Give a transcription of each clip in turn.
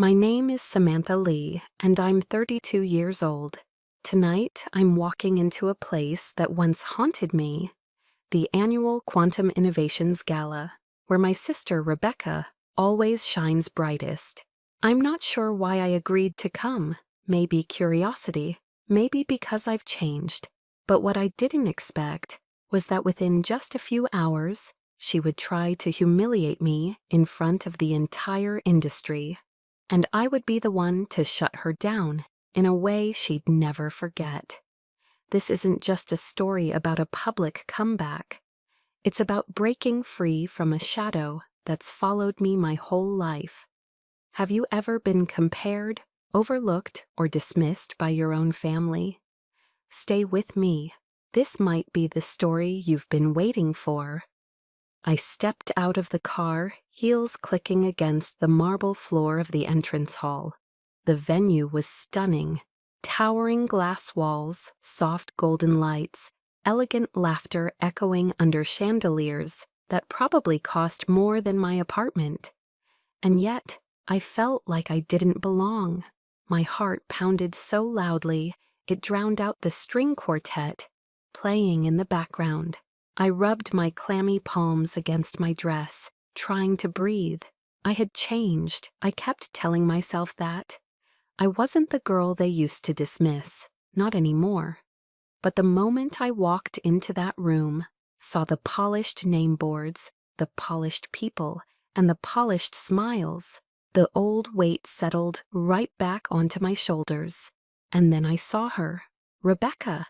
My name is Samantha Lee, and I'm 32 years old. Tonight, I'm walking into a place that once haunted me, the annual Quantum Innovations Gala, where my sister Rebecca always shines brightest. I'm not sure why I agreed to come, maybe curiosity, maybe because I've changed. But what I didn't expect was that within just a few hours, she would try to humiliate me in front of the entire industry. And I would be the one to shut her down in a way she'd never forget. This isn't just a story about a public comeback. It's about breaking free from a shadow that's followed me my whole life. Have you ever been compared, overlooked, or dismissed by your own family? Stay with me. This might be the story you've been waiting for. I stepped out of the car, heels clicking against the marble floor of the entrance hall. The venue was stunning. Towering glass walls, soft golden lights, elegant laughter echoing under chandeliers that probably cost more than my apartment. And yet, I felt like I didn't belong. My heart pounded so loudly, it drowned out the string quartet playing in the background. I rubbed my clammy palms against my dress, trying to breathe. I had changed. I kept telling myself that. I wasn't the girl they used to dismiss, not anymore. But the moment I walked into that room, saw the polished name boards, the polished people, and the polished smiles, the old weight settled right back onto my shoulders. And then I saw her, Rebecca,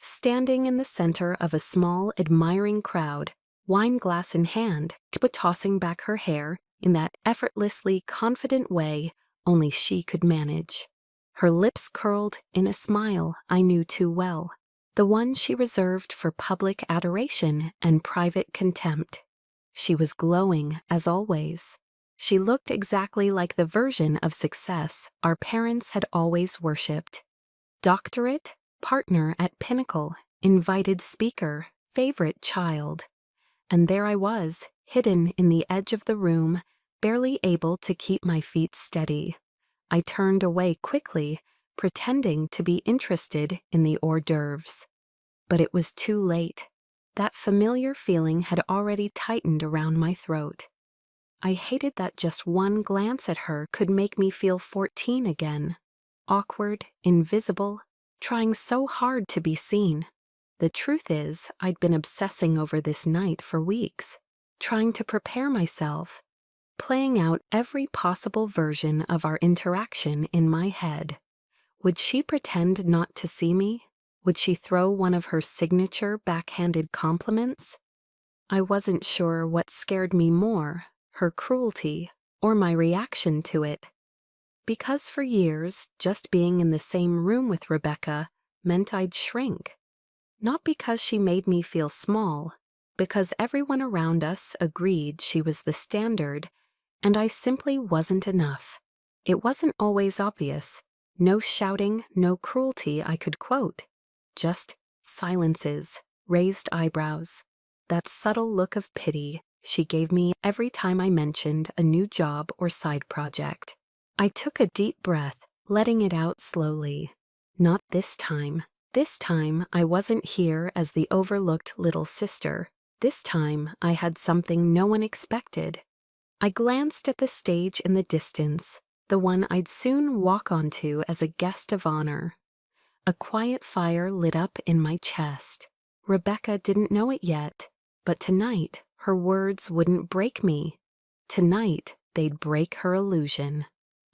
standing in the center of a small, admiring crowd, wine glass in hand, but tossing back her hair in that effortlessly confident way only she could manage. Her lips curled in a smile I knew too well, the one she reserved for public adoration and private contempt. She was glowing, as always. She looked exactly like the version of success our parents had always worshipped. Doctorate, partner at Pinnacle, invited speaker, favorite child. And there I was, hidden in the edge of the room, barely able to keep my feet steady. I turned away quickly, pretending to be interested in the hors d'oeuvres. But it was too late. That familiar feeling had already tightened around my throat. I hated that just one glance at her could make me feel 14 again. Awkward, invisible, trying so hard to be seen. The truth is, I'd been obsessing over this night for weeks, trying to prepare myself, playing out every possible version of our interaction in my head. Would she pretend not to see me? Would she throw one of her signature backhanded compliments? I wasn't sure what scared me more, her cruelty or my reaction to it. Because for years, just being in the same room with Rebecca meant I'd shrink. Not because she made me feel small, because everyone around us agreed she was the standard, and I simply wasn't enough. It wasn't always obvious. No shouting, no cruelty I could quote. Just silences, raised eyebrows, that subtle look of pity she gave me every time I mentioned a new job or side project. I took a deep breath, letting it out slowly. Not this time. This time, I wasn't here as the overlooked little sister. This time, I had something no one expected. I glanced at the stage in the distance, the one I'd soon walk onto as a guest of honor. A quiet fire lit up in my chest. Rebecca didn't know it yet, but tonight, her words wouldn't break me. Tonight, they'd break her illusion.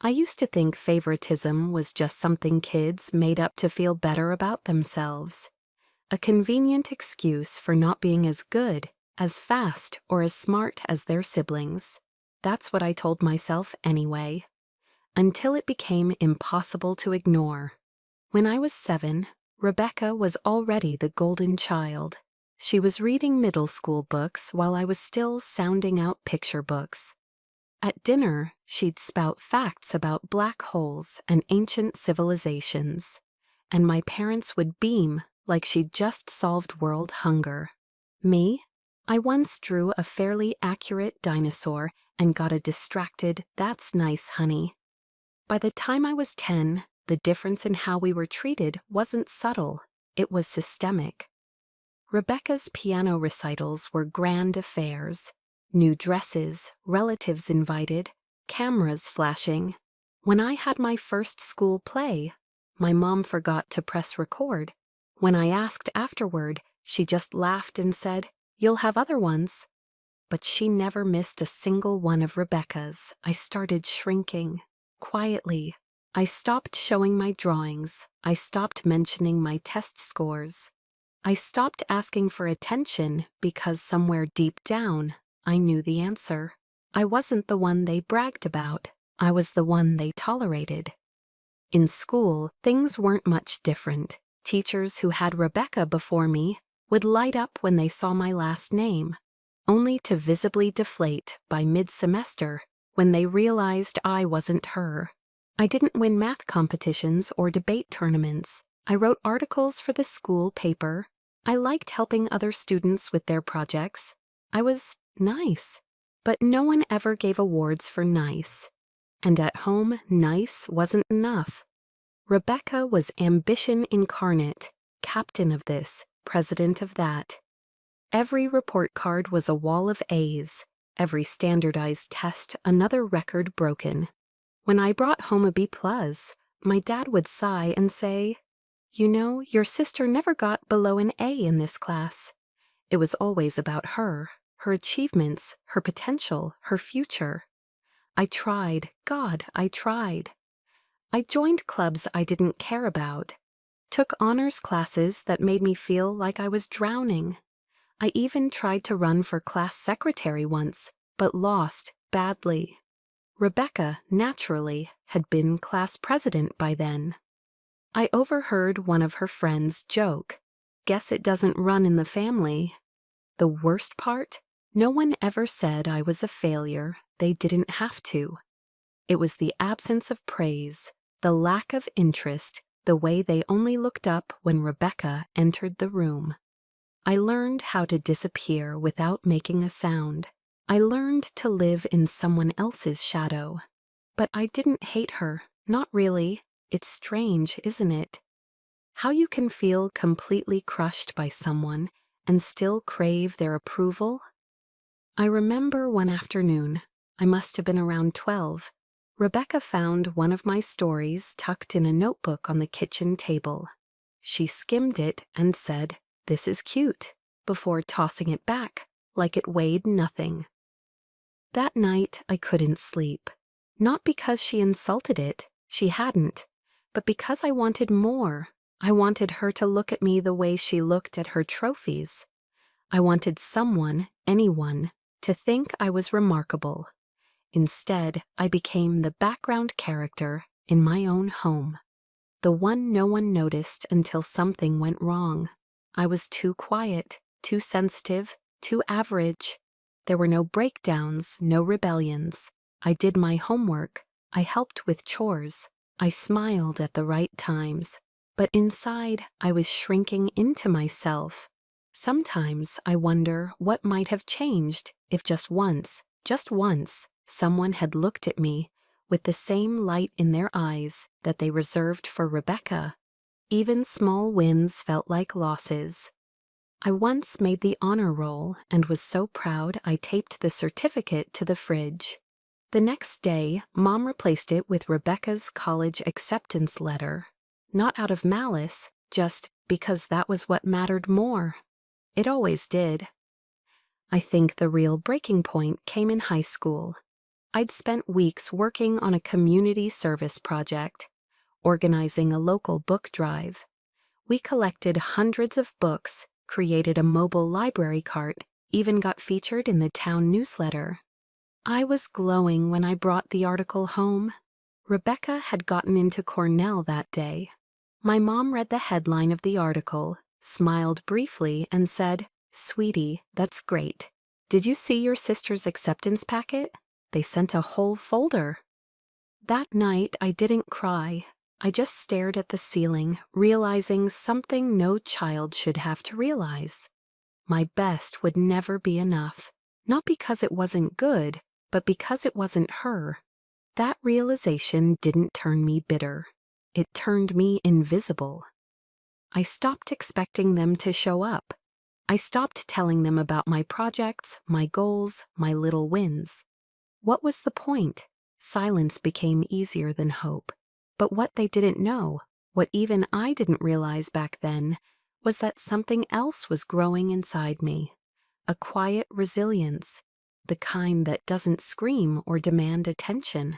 I used to think favoritism was just something kids made up to feel better about themselves. A convenient excuse for not being as good, as fast, or as smart as their siblings. That's what I told myself anyway. Until it became impossible to ignore. When I was 7, Rebecca was already the golden child. She was reading middle school books while I was still sounding out picture books. At dinner, she'd spout facts about black holes and ancient civilizations, and my parents would beam like she'd just solved world hunger. Me? I once drew a fairly accurate dinosaur and got a distracted, "That's nice, honey," By the time I was 10, the difference in how we were treated wasn't subtle, it was systemic. Rebecca's piano recitals were grand affairs. New dresses, relatives invited, cameras flashing. When I had my first school play, my mom forgot to press record. When I asked afterward, she just laughed and said, "You'll have other ones." But she never missed a single one of Rebecca's. I started shrinking. Quietly. I stopped showing my drawings. I stopped mentioning my test scores. I stopped asking for attention because somewhere deep down, I knew the answer. I wasn't the one they bragged about. I was the one they tolerated. In school, things weren't much different. Teachers who had Rebecca before me would light up when they saw my last name, only to visibly deflate by mid-semester when they realized I wasn't her. I didn't win math competitions or debate tournaments. I wrote articles for the school paper. I liked helping other students with their projects. I was nice. But no one ever gave awards for nice. And at home, nice wasn't enough. Rebecca was ambition incarnate, captain of this, president of that. Every report card was a wall of A's, every standardized test another record broken. When I brought home a B+, my dad would sigh and say, "You know, your sister never got below an A in this class." It was always about her achievements, her potential, her future. I tried, God, I tried. I joined clubs I didn't care about, took honors classes that made me feel like I was drowning. I even tried to run for class secretary once, but lost badly. Rebecca, naturally, had been class president by then. I overheard one of her friends joke, "Guess it doesn't run in the family." The worst part? No one ever said I was a failure. They didn't have to. It was the absence of praise, the lack of interest, the way they only looked up when Rebecca entered the room. I learned how to disappear without making a sound. I learned to live in someone else's shadow. But I didn't hate her, not really. It's strange, isn't it? How you can feel completely crushed by someone and still crave their approval? I remember one afternoon, I must have been around 12, Rebecca found one of my stories tucked in a notebook on the kitchen table. She skimmed it and said, "This is cute," before tossing it back like it weighed nothing. That night I couldn't sleep. Not because she insulted it, she hadn't, but because I wanted more. I wanted her to look at me the way she looked at her trophies. I wanted someone, anyone, to think I was remarkable. Instead, I became the background character in my own home. The one no one noticed until something went wrong. I was too quiet, too sensitive, too average. There were no breakdowns, no rebellions. I did my homework. I helped with chores. I smiled at the right times. But inside, I was shrinking into myself. Sometimes I wonder what might have changed if just once, someone had looked at me with the same light in their eyes that they reserved for Rebecca. Even small wins felt like losses. I once made the honor roll and was so proud I taped the certificate to the fridge. The next day, Mom replaced it with Rebecca's college acceptance letter. Not out of malice, just because that was what mattered more. It always did. I think the real breaking point came in high school. I'd spent weeks working on a community service project, organizing a local book drive. We collected hundreds of books, created a mobile library cart, even got featured in the town newsletter. I was glowing when I brought the article home. Rebecca had gotten into Cornell that day. My mom read the headline of the article, smiled briefly, and said, "Sweetie, that's great. Did you see your sister's acceptance packet? They sent a whole folder." That night, I didn't cry. I just stared at the ceiling, realizing something no child should have to realize. My best would never be enough. Not because it wasn't good, but because it wasn't her. that realization didn't turn me bitter. It turned me invisible. I stopped expecting them to show up. I stopped telling them about my projects, my goals, my little wins. What was the point? Silence became easier than hope. But what they didn't know, what even I didn't realize back then, was that something else was growing inside me. A quiet resilience, the kind that doesn't scream or demand attention.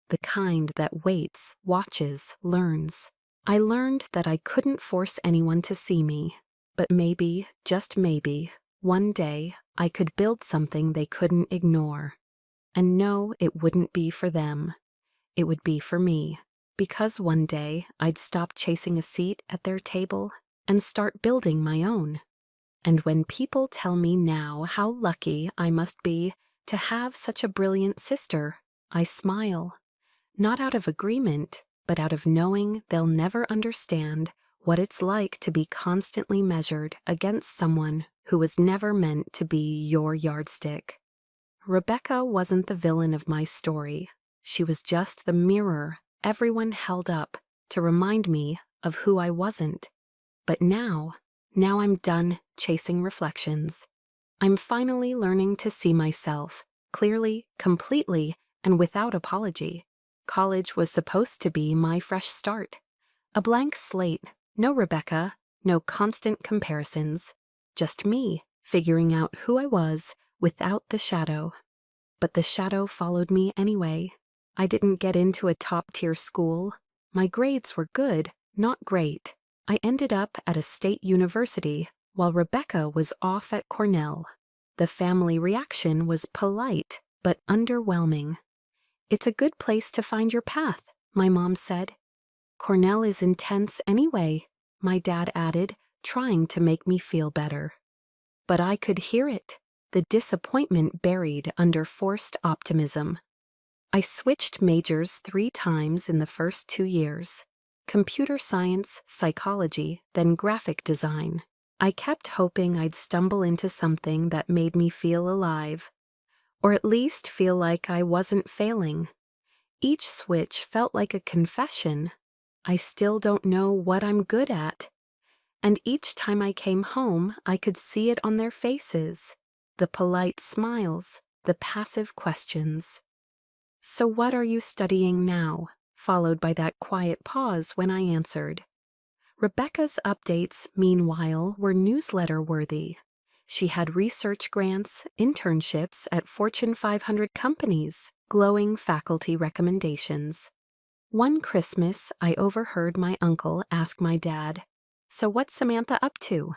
The kind that waits, watches, learns. I learned that I couldn't force anyone to see me, but maybe, just maybe, one day I could build something they couldn't ignore. And no, it wouldn't be for them. It would be for me, because one day I'd stop chasing a seat at their table and start building my own. And when people tell me now how lucky I must be to have such a brilliant sister, I smile. Not out of agreement, but out of knowing they'll never understand what it's like to be constantly measured against someone who was never meant to be your yardstick. Rebecca wasn't the villain of my story. She was just the mirror everyone held up to remind me of who I wasn't. But now I'm done chasing reflections. I'm finally learning to see myself clearly, completely, and without apology. College was supposed to be my fresh start. A blank slate, no Rebecca, no constant comparisons. Just me, figuring out who I was without the shadow. But the shadow followed me anyway. I didn't get into a top-tier school. My grades were good, not great. I ended up at a state university, while Rebecca was off at Cornell. The family reaction was polite, but underwhelming. "It's a good place to find your path," my mom said. "Cornell is intense anyway," my dad added, trying to make me feel better. But I could hear it, the disappointment buried under forced optimism. I switched majors 3 times in the first 2 years. Computer science, psychology, then graphic design. I kept hoping I'd stumble into something that made me feel alive, or at least feel like I wasn't failing. Each switch felt like a confession. I still don't know what I'm good at. And each time I came home, I could see it on their faces. The polite smiles, the passive questions. "So what are you studying now?" followed by that quiet pause when I answered. Rebecca's updates, meanwhile, were newsletter-worthy. She had research grants, internships at Fortune 500 companies, glowing faculty recommendations. One Christmas, I overheard my uncle ask my dad, "So what's Samantha up to?"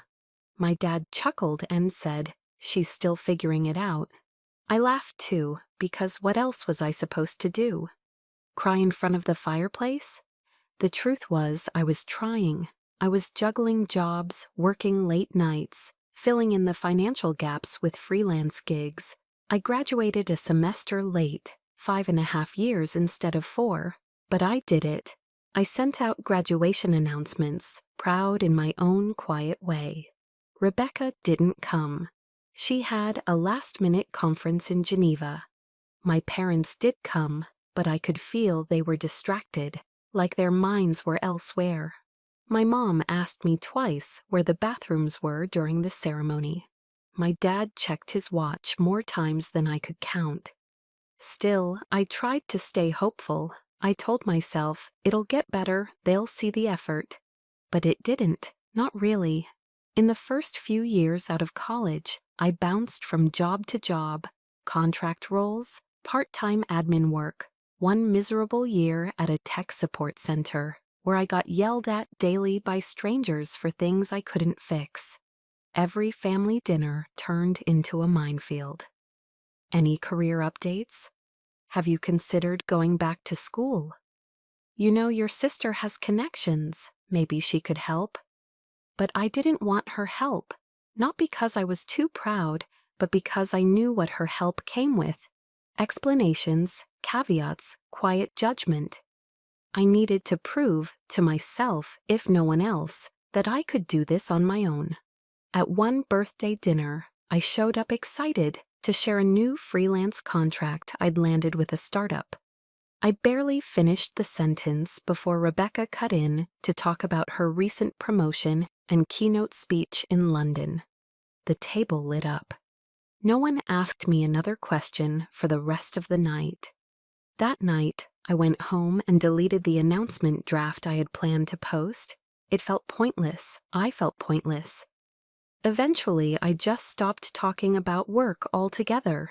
My dad chuckled and said, "She's still figuring it out." I laughed too, because what else was I supposed to do? Cry in front of the fireplace? The truth was, I was trying. I was juggling jobs, working late nights, filling in the financial gaps with freelance gigs. I graduated a semester late, 5.5 years instead of 4, but I did it. I sent out graduation announcements, proud in my own quiet way. Rebecca didn't come. She had a last-minute conference in Geneva. My parents did come, but I could feel they were distracted, like their minds were elsewhere. My mom asked me twice where the bathrooms were during the ceremony. My dad checked his watch more times than I could count. Still, I tried to stay hopeful. I told myself, it'll get better, they'll see the effort. But it didn't, not really. In the first few years out of college, I bounced from job to job, contract roles, part-time admin work, one miserable year at a tech support center, where I got yelled at daily by strangers for things I couldn't fix. Every family dinner turned into a minefield. Any career updates? Have you considered going back to school? You know, your sister has connections. Maybe she could help. But I didn't want her help, not because I was too proud, but because I knew what her help came with. Explanations, caveats, quiet judgment. I needed to prove to myself, if no one else, that I could do this on my own. At one birthday dinner, I showed up excited to share a new freelance contract I'd landed with a startup. I barely finished the sentence before Rebecca cut in to talk about her recent promotion and keynote speech in London. The table lit up. No one asked me another question for the rest of the night. That night, I went home and deleted the announcement draft I had planned to post. It felt pointless. I felt pointless. Eventually, I just stopped talking about work altogether.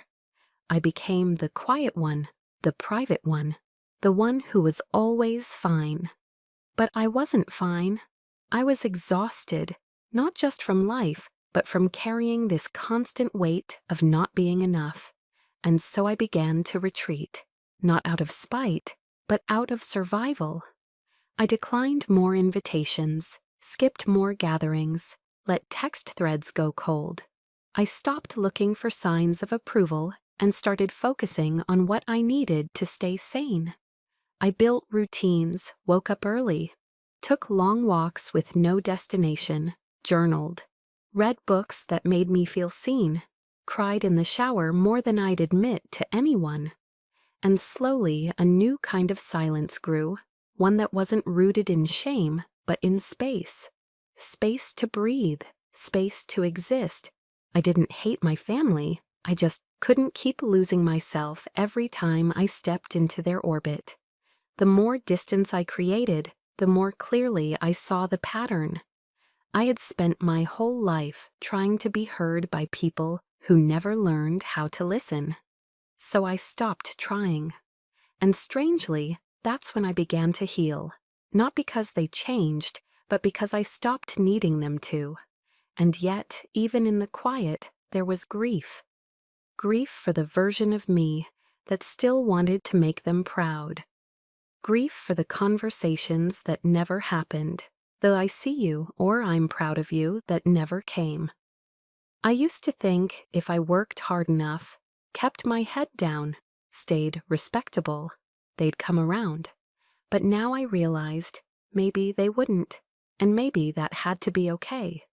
I became the quiet one, the private one, the one who was always fine. But I wasn't fine. I was exhausted, not just from life, but from carrying this constant weight of not being enough. And so I began to retreat, not out of spite, but out of survival. I declined more invitations, skipped more gatherings, let text threads go cold. I stopped looking for signs of approval and started focusing on what I needed to stay sane. I built routines, woke up early, took long walks with no destination, journaled, read books that made me feel seen, cried in the shower more than I'd admit to anyone. And slowly a new kind of silence grew, one that wasn't rooted in shame, but in space. Space to breathe, space to exist. I didn't hate my family, I just couldn't keep losing myself every time I stepped into their orbit. The more distance I created, the more clearly I saw the pattern. I had spent my whole life trying to be heard by people who never learned how to listen. So I stopped trying. And strangely, that's when I began to heal. Not because they changed, but because I stopped needing them to. And yet, even in the quiet, there was grief. Grief for the version of me that still wanted to make them proud. Grief for the conversations that never happened, the "I see you" or "I'm proud of you" that never came. I used to think if I worked hard enough, kept my head down, stayed respectable, they'd come around. But now I realized maybe they wouldn't, and maybe that had to be okay.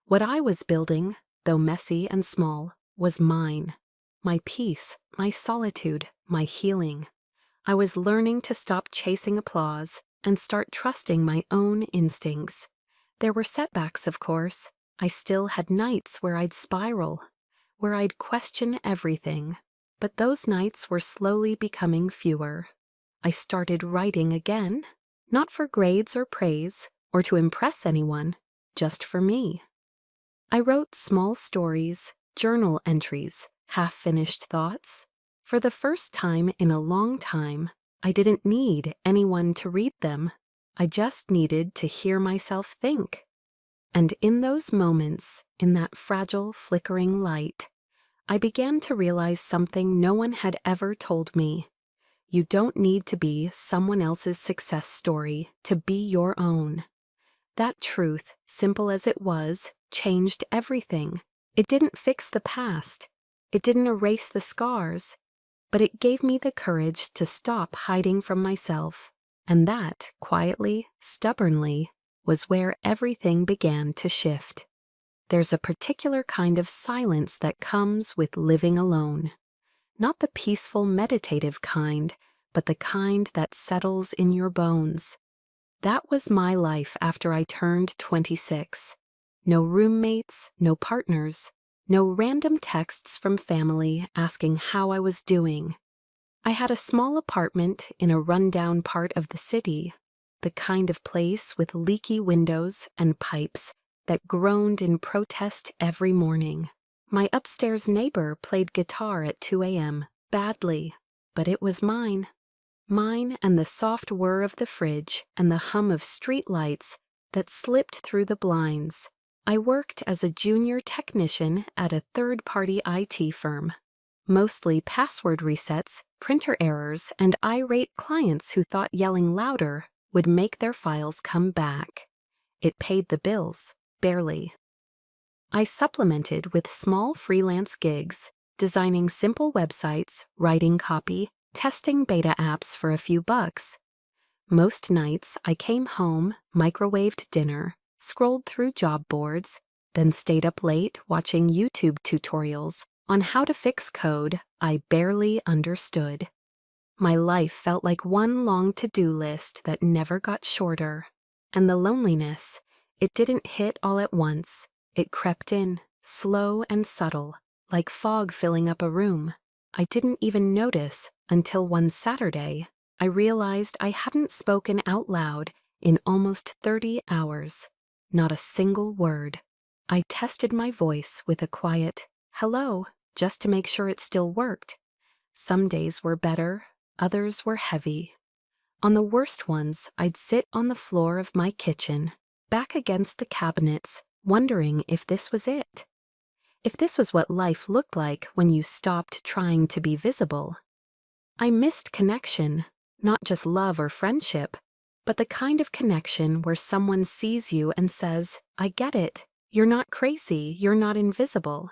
What I was building, though messy and small, was mine. My peace, my solitude, my healing. I was learning to stop chasing applause and start trusting my own instincts. There were setbacks, of course. I still had nights where I'd spiral, where I'd question everything. But those nights were slowly becoming fewer. I started writing again, not for grades or praise, or to impress anyone, just for me. I wrote small stories, journal entries, half-finished thoughts. For the first time in a long time, I didn't need anyone to read them. I just needed to hear myself think. And in those moments, in that fragile, flickering light, I began to realize something no one had ever told me. You don't need to be someone else's success story to be your own. That truth, simple as it was, changed everything. It didn't fix the past. It didn't erase the scars. But it gave me the courage to stop hiding from myself. And that, quietly, stubbornly, was where everything began to shift. There's a particular kind of silence that comes with living alone. Not the peaceful, meditative kind, but the kind that settles in your bones. That was my life after I turned 26. No roommates, no partners, no random texts from family asking how I was doing. I had a small apartment in a rundown part of the city, the kind of place with leaky windows and pipes that groaned in protest every morning. My upstairs neighbor played guitar at 2 a.m., badly, but it was mine. Mine and the soft whir of the fridge and the hum of street lights that slipped through the blinds. I worked as a junior technician at a third-party IT firm. Mostly password resets, printer errors, and irate clients who thought yelling louder would make their files come back. It paid the bills, barely. I supplemented with small freelance gigs, designing simple websites, writing copy, testing beta apps for a few bucks. Most nights I came home, microwaved dinner, scrolled through job boards, then stayed up late watching YouTube tutorials on how to fix code I barely understood. My life felt like one long to-do list that never got shorter. And the loneliness, it didn't hit all at once. It crept in, slow and subtle, like fog filling up a room. I didn't even notice until one Saturday, I realized I hadn't spoken out loud in almost 30 hours. Not a single word. I tested my voice with a quiet, "Hello," just to make sure it still worked. Some days were better, others were heavy. On the worst ones, I'd sit on the floor of my kitchen, back against the cabinets, wondering if this was it. If this was what life looked like when you stopped trying to be visible. I missed connection, not just love or friendship, but the kind of connection where someone sees you and says, "I get it. You're not crazy. You're not invisible."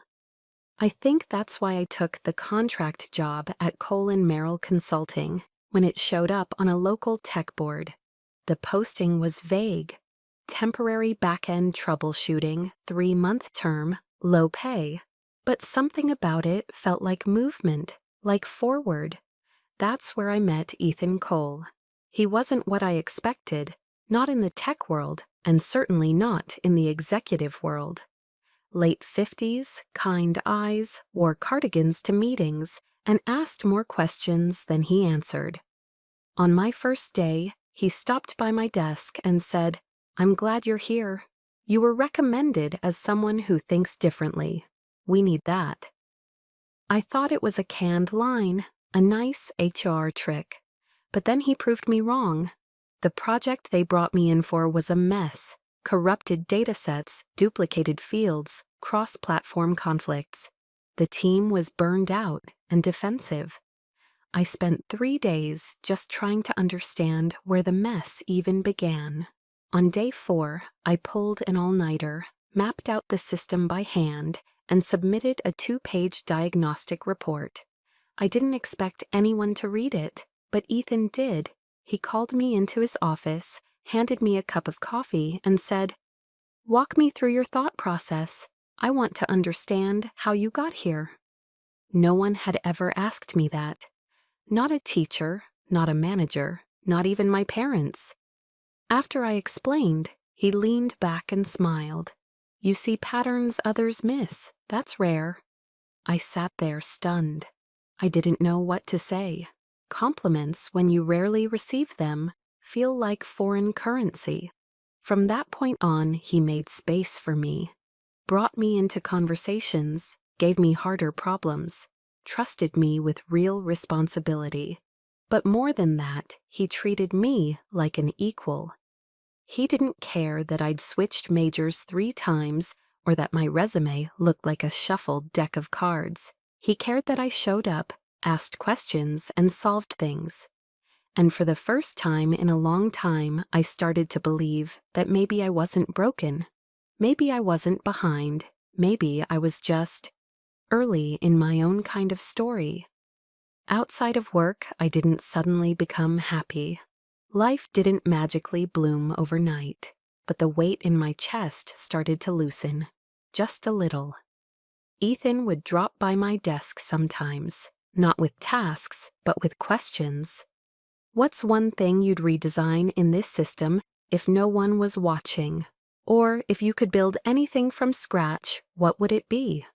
I think that's why I took the contract job at Cole & Merrill Consulting when it showed up on a local tech board. The posting was vague. Temporary back-end troubleshooting, 3-month term, low pay. But something about it felt like movement, like forward. That's where I met Ethan Cole. He wasn't what I expected, not in the tech world, and certainly not in the executive world. Late 50s, kind eyes, wore cardigans to meetings, and asked more questions than he answered. On my first day, he stopped by my desk and said, "I'm glad you're here. You were recommended as someone who thinks differently. We need that." I thought it was a canned line, a nice HR trick. But then he proved me wrong. The project they brought me in for was a mess. Corrupted datasets, duplicated fields, cross-platform conflicts. The team was burned out and defensive. I spent 3 days just trying to understand where the mess even began. On day 4, I pulled an all-nighter, mapped out the system by hand, and submitted a 2-page diagnostic report. I didn't expect anyone to read it, but Ethan did. He called me into his office, handed me a cup of coffee, and said, "Walk me through your thought process. I want to understand how you got here." No one had ever asked me that. Not a teacher, not a manager, not even my parents. After I explained, he leaned back and smiled. "You see patterns others miss. That's rare." I sat there stunned. I didn't know what to say. Compliments, when you rarely receive them, feel like foreign currency. From that point on, he made space for me, brought me into conversations, gave me harder problems, trusted me with real responsibility. But more than that, he treated me like an equal. He didn't care that I'd switched majors 3 times or that my resume looked like a shuffled deck of cards. He cared that I showed up, asked questions, and solved things. And for the first time in a long time, I started to believe that maybe I wasn't broken. Maybe I wasn't behind. Maybe I was just early in my own kind of story. Outside of work, I didn't suddenly become happy. Life didn't magically bloom overnight, but the weight in my chest started to loosen, just a little. Ethan would drop by my desk sometimes, not with tasks, but with questions. "What's one thing you'd redesign in this system if no one was watching? Or if you could build anything from scratch, what would it be?"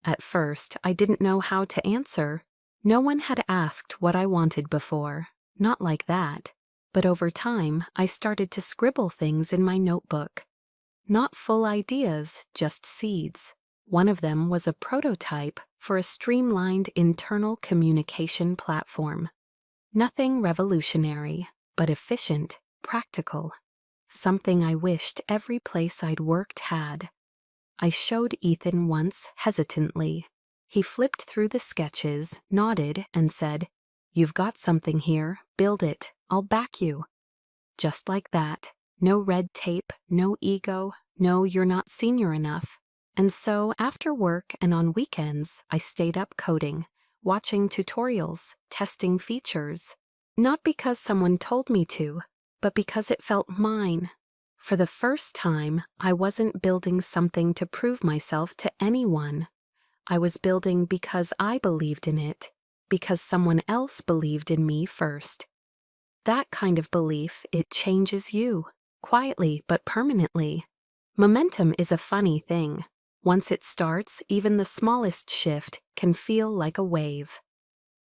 At first, I didn't know how to answer. No one had asked what I wanted before, not like that. But over time, I started to scribble things in my notebook. Not full ideas, just seeds. One of them was a prototype for a streamlined internal communication platform. Nothing revolutionary, but efficient, practical. Something I wished every place I'd worked had. I showed Ethan once hesitantly. He flipped through the sketches, nodded, and said, "You've got something here, build it, I'll back you." Just like that. No red tape, no ego, no "you're not senior enough." And so, after work and on weekends, I stayed up coding, watching tutorials, testing features. Not because someone told me to, but because it felt mine. For the first time, I wasn't building something to prove myself to anyone. I was building because I believed in it, because someone else believed in me first. That kind of belief, it changes you, quietly but permanently. Momentum is a funny thing. Once it starts, even the smallest shift can feel like a wave.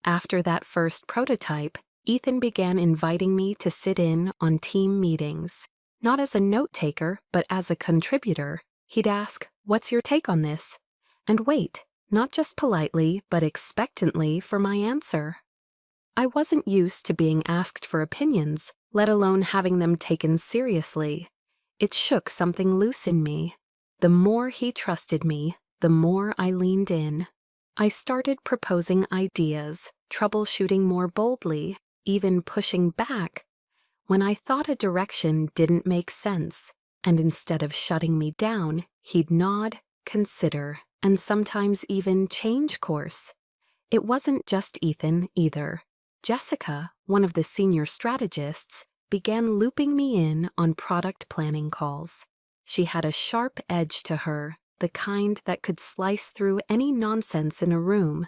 After that first prototype, Ethan began inviting me to sit in on team meetings. Not as a note-taker, but as a contributor. He'd ask, "What's your take on this?" And wait, not just politely, but expectantly for my answer. I wasn't used to being asked for opinions, let alone having them taken seriously. It shook something loose in me. The more he trusted me, the more I leaned in. I started proposing ideas, troubleshooting more boldly, even pushing back when I thought a direction didn't make sense. And instead of shutting me down, he'd nod, consider, and sometimes even change course. It wasn't just Ethan either. Jessica, one of the senior strategists, began looping me in on product planning calls. She had a sharp edge to her, the kind that could slice through any nonsense in a room.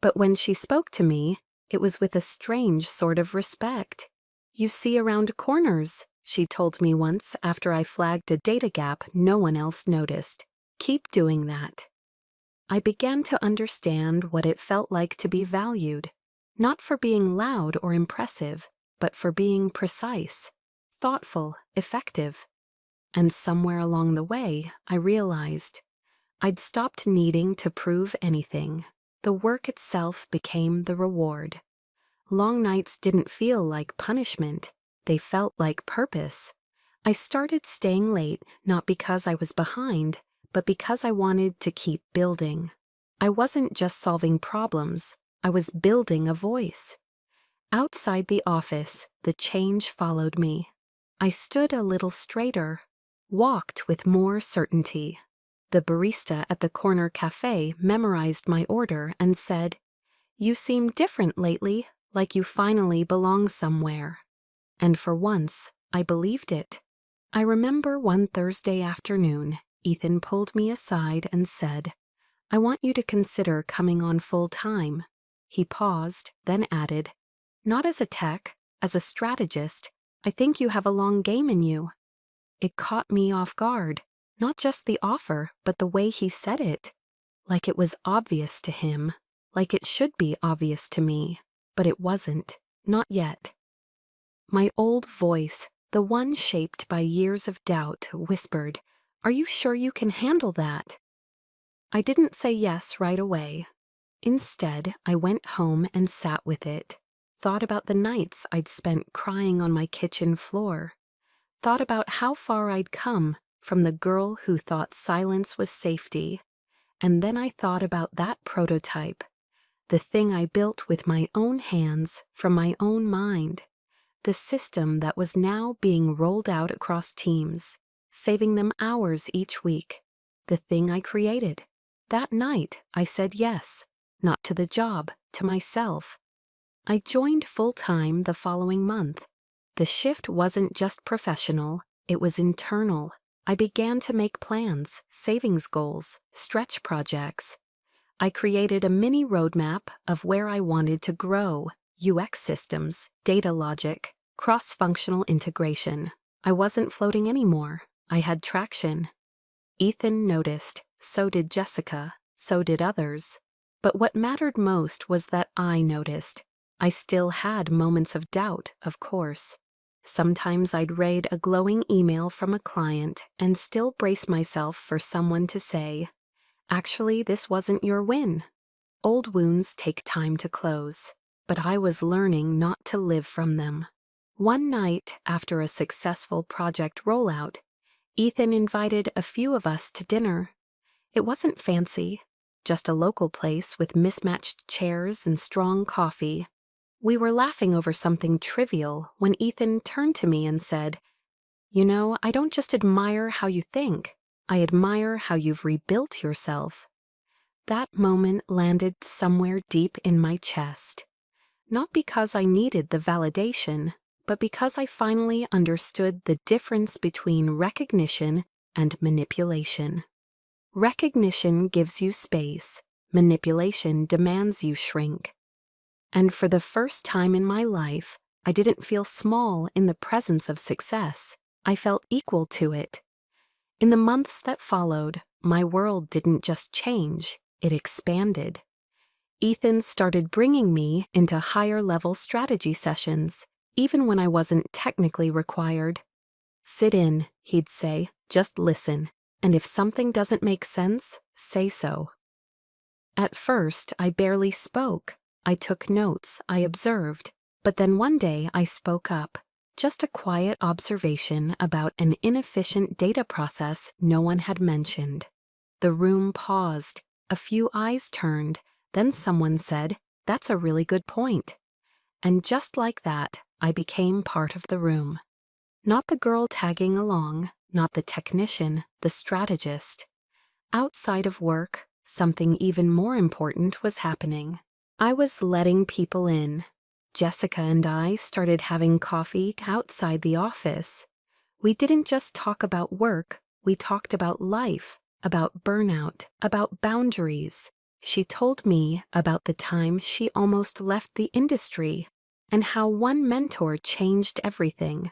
But when she spoke to me, it was with a strange sort of respect. "You see around corners," she told me once after I flagged a data gap no one else noticed. "Keep doing that." I began to understand what it felt like to be valued, not for being loud or impressive, but for being precise, thoughtful, effective. And somewhere along the way, I realized I'd stopped needing to prove anything. The work itself became the reward. Long nights didn't feel like punishment, they felt like purpose. I started staying late not because I was behind, but because I wanted to keep building. I wasn't just solving problems, I was building a voice. Outside the office, the change followed me. I stood a little straighter, walked with more certainty. The barista at the corner cafe memorized my order and said, "You seem different lately, like you finally belong somewhere." And for once, I believed it. I remember one Thursday afternoon, Ethan pulled me aside and said, "I want you to consider coming on full-time." He paused, then added, "Not as a tech, as a strategist. I think you have a long game in you." It caught me off guard, not just the offer, but the way he said it. Like it was obvious to him, like it should be obvious to me, but it wasn't, not yet. My old voice, the one shaped by years of doubt, whispered, "Are you sure you can handle that?" I didn't say yes right away. Instead, I went home and sat with it, thought about the nights I'd spent crying on my kitchen floor, thought about how far I'd come from the girl who thought silence was safety, and then I thought about that prototype, the thing I built with my own hands from my own mind, the system that was now being rolled out across teams, saving them hours each week, the thing I created. That night, I said yes, not to the job, to myself. I joined full-time the following month. The shift wasn't just professional, it was internal. I began to make plans, savings goals, stretch projects. I created a mini roadmap of where I wanted to grow: UX systems, data logic, cross-functional integration. I wasn't floating anymore. I had traction. Ethan noticed, so did Jessica, so did others. But what mattered most was that I noticed. I still had moments of doubt, of course. Sometimes I'd read a glowing email from a client and still brace myself for someone to say, "Actually, this wasn't your win." Old wounds take time to close, but I was learning not to live from them. One night, after a successful project rollout, Ethan invited a few of us to dinner. It wasn't fancy, just a local place with mismatched chairs and strong coffee. We were laughing over something trivial when Ethan turned to me and said, "You know, I don't just admire how you think, I admire how you've rebuilt yourself." That moment landed somewhere deep in my chest. Not because I needed the validation, but because I finally understood the difference between recognition and manipulation. Recognition gives you space, manipulation demands you shrink. And for the first time in my life, I didn't feel small in the presence of success. I felt equal to it. In the months that followed, my world didn't just change, it expanded. Ethan started bringing me into higher-level strategy sessions, even when I wasn't technically required. "Sit in," he'd say, "just listen, and if something doesn't make sense, say so." At first, I barely spoke. I took notes, I observed, but then one day I spoke up. Just a quiet observation about an inefficient data process no one had mentioned. The room paused, a few eyes turned, then someone said, "That's a really good point." And just like that, I became part of the room. Not the girl tagging along, not the technician, the strategist. Outside of work, something even more important was happening. I was letting people in. Jessica and I started having coffee outside the office. We didn't just talk about work, we talked about life, about burnout, about boundaries. She told me about the time she almost left the industry and how one mentor changed everything.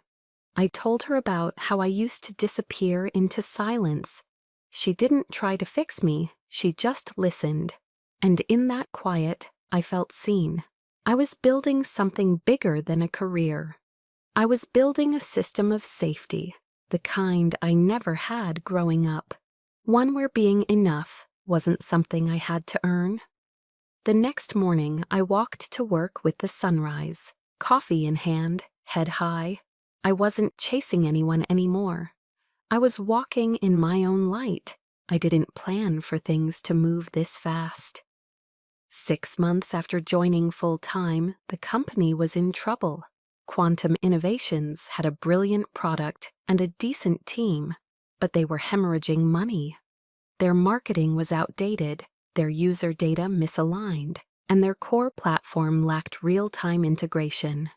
I told her about how I used to disappear into silence. She didn't try to fix me, she just listened. And in that quiet, I felt seen. I was building something bigger than a career. I was building a system of safety, the kind I never had growing up. One where being enough wasn't something I had to earn. The next morning, I walked to work with the sunrise, coffee in hand, head high. I wasn't chasing anyone anymore. I was walking in my own light. I didn't plan for things to move this fast. 6 months after joining full-time, the company was in trouble. Quantum Innovations had a brilliant product and a decent team, but they were hemorrhaging money. Their marketing was outdated, their user data misaligned, and their core platform lacked real-time integration.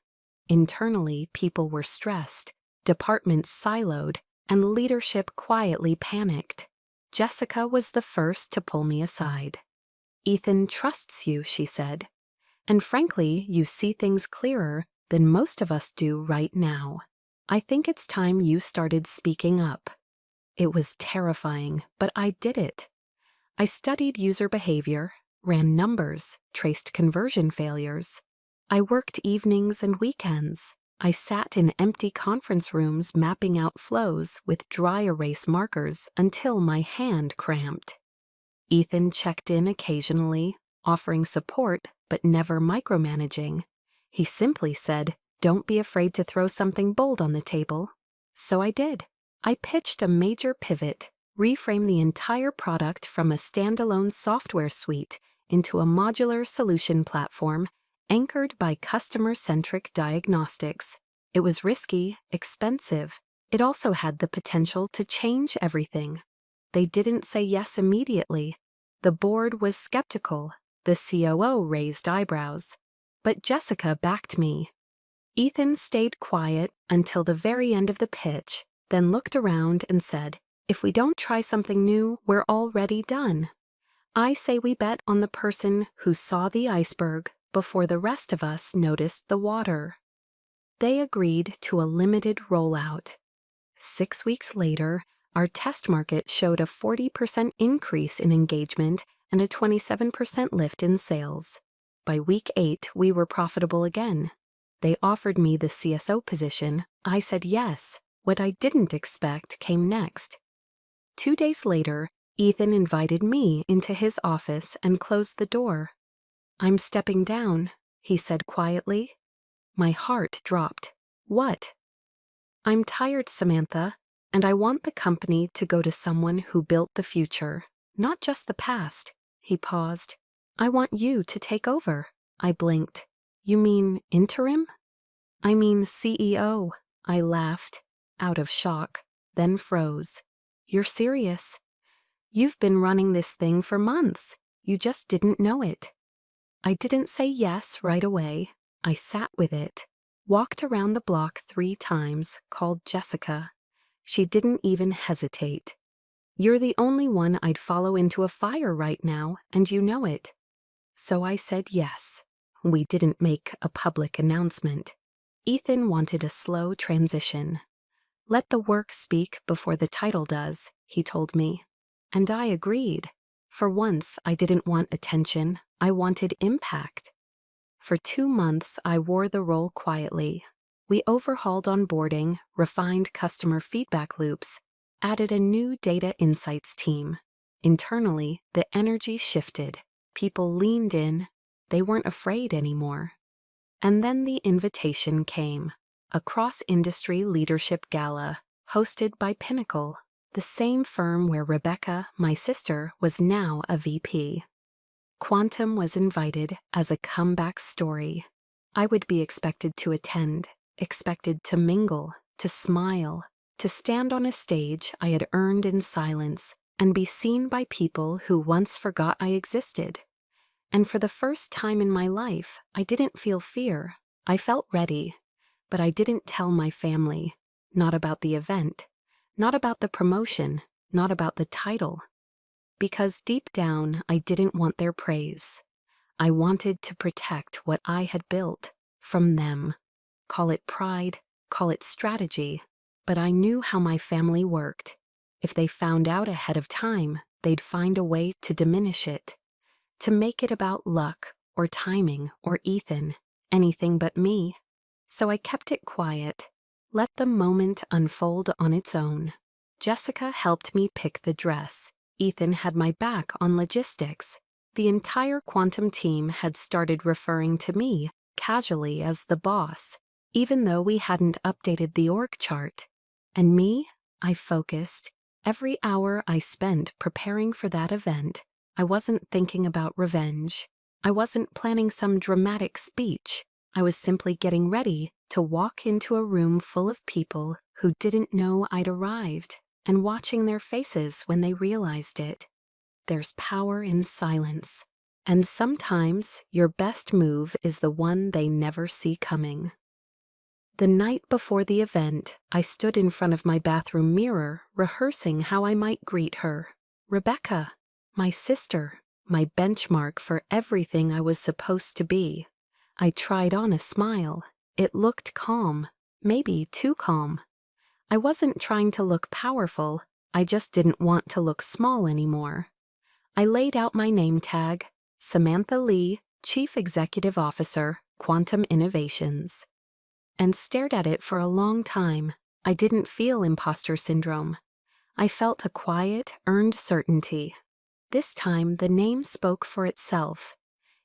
Internally, people were stressed, departments siloed, and leadership quietly panicked. Jessica was the first to pull me aside. "Ethan trusts you," she said. "And frankly, you see things clearer than most of us do right now. I think it's time you started speaking up." It was terrifying, but I did it. I studied user behavior, ran numbers, traced conversion failures. I worked evenings and weekends. I sat in empty conference rooms mapping out flows with dry erase markers until my hand cramped. Ethan checked in occasionally, offering support but never micromanaging. He simply said, "Don't be afraid to throw something bold on the table." So I did. I pitched a major pivot, reframed the entire product from a standalone software suite into a modular solution platform anchored by customer-centric diagnostics. It was risky, expensive. It also had the potential to change everything. They didn't say yes immediately. The board was skeptical. The COO raised eyebrows. But Jessica backed me. Ethan stayed quiet until the very end of the pitch, then looked around and said, "If we don't try something new, we're already done. I say we bet on the person who saw the iceberg before the rest of us noticed the water." They agreed to a limited rollout. 6 weeks later, our test market showed a 40% increase in engagement and a 27% lift in sales. By week 8, we were profitable again. They offered me the CSO position. I said yes. What I didn't expect came next. 2 days later, Ethan invited me into his office and closed the door. "I'm stepping down," he said quietly. My heart dropped. "What?" "I'm tired, Samantha, and I want the company to go to someone who built the future, not just the past." He paused. "I want you to take over." I blinked. "You mean interim?" "I mean CEO." I laughed, out of shock, then froze. "You're serious? You've been running this thing for months. You just didn't know it." I didn't say yes right away. I sat with it, walked around the block 3 times, called Jessica. She didn't even hesitate. "You're the only one I'd follow into a fire right now, and you know it." So I said yes. We didn't make a public announcement. Ethan wanted a slow transition. Let the work speak before the title does, he told me. And I agreed. For once, I didn't want attention, I wanted impact. For 2 months, I wore the role quietly. We overhauled onboarding, refined customer feedback loops, added a new data insights team. Internally, the energy shifted. People leaned in. They weren't afraid anymore. And then the invitation came. A cross-industry leadership gala, hosted by Pinnacle, the same firm where Rebecca, my sister, was now a VP. Quantum was invited as a comeback story. I would be expected to attend, expected to mingle, to smile, to stand on a stage I had earned in silence, and be seen by people who once forgot I existed. And for the first time in my life, I didn't feel fear. I felt ready, but I didn't tell my family. Not about the event, not about the promotion, not about the title. Because deep down, I didn't want their praise. I wanted to protect what I had built from them. Call it pride, call it strategy, but I knew how my family worked. If they found out ahead of time, they'd find a way to diminish it, to make it about luck or timing or Ethan, anything but me. So I kept it quiet, let the moment unfold on its own. Jessica helped me pick the dress. Ethan had my back on logistics. The entire Quantum team had started referring to me casually as the boss, even though we hadn't updated the org chart. And me, I focused. Every hour I spent preparing for that event, I wasn't thinking about revenge. I wasn't planning some dramatic speech. I was simply getting ready to walk into a room full of people who didn't know I'd arrived, and watching their faces when they realized it. There's power in silence, and sometimes your best move is the one they never see coming. The night before the event, I stood in front of my bathroom mirror, rehearsing how I might greet her. Rebecca, my sister, my benchmark for everything I was supposed to be. I tried on a smile. It looked calm, maybe too calm. I wasn't trying to look powerful, I just didn't want to look small anymore. I laid out my name tag, Samantha Lee, Chief Executive Officer, Quantum Innovations, and stared at it for a long time. I didn't feel imposter syndrome. I felt a quiet, earned certainty. This time, the name spoke for itself.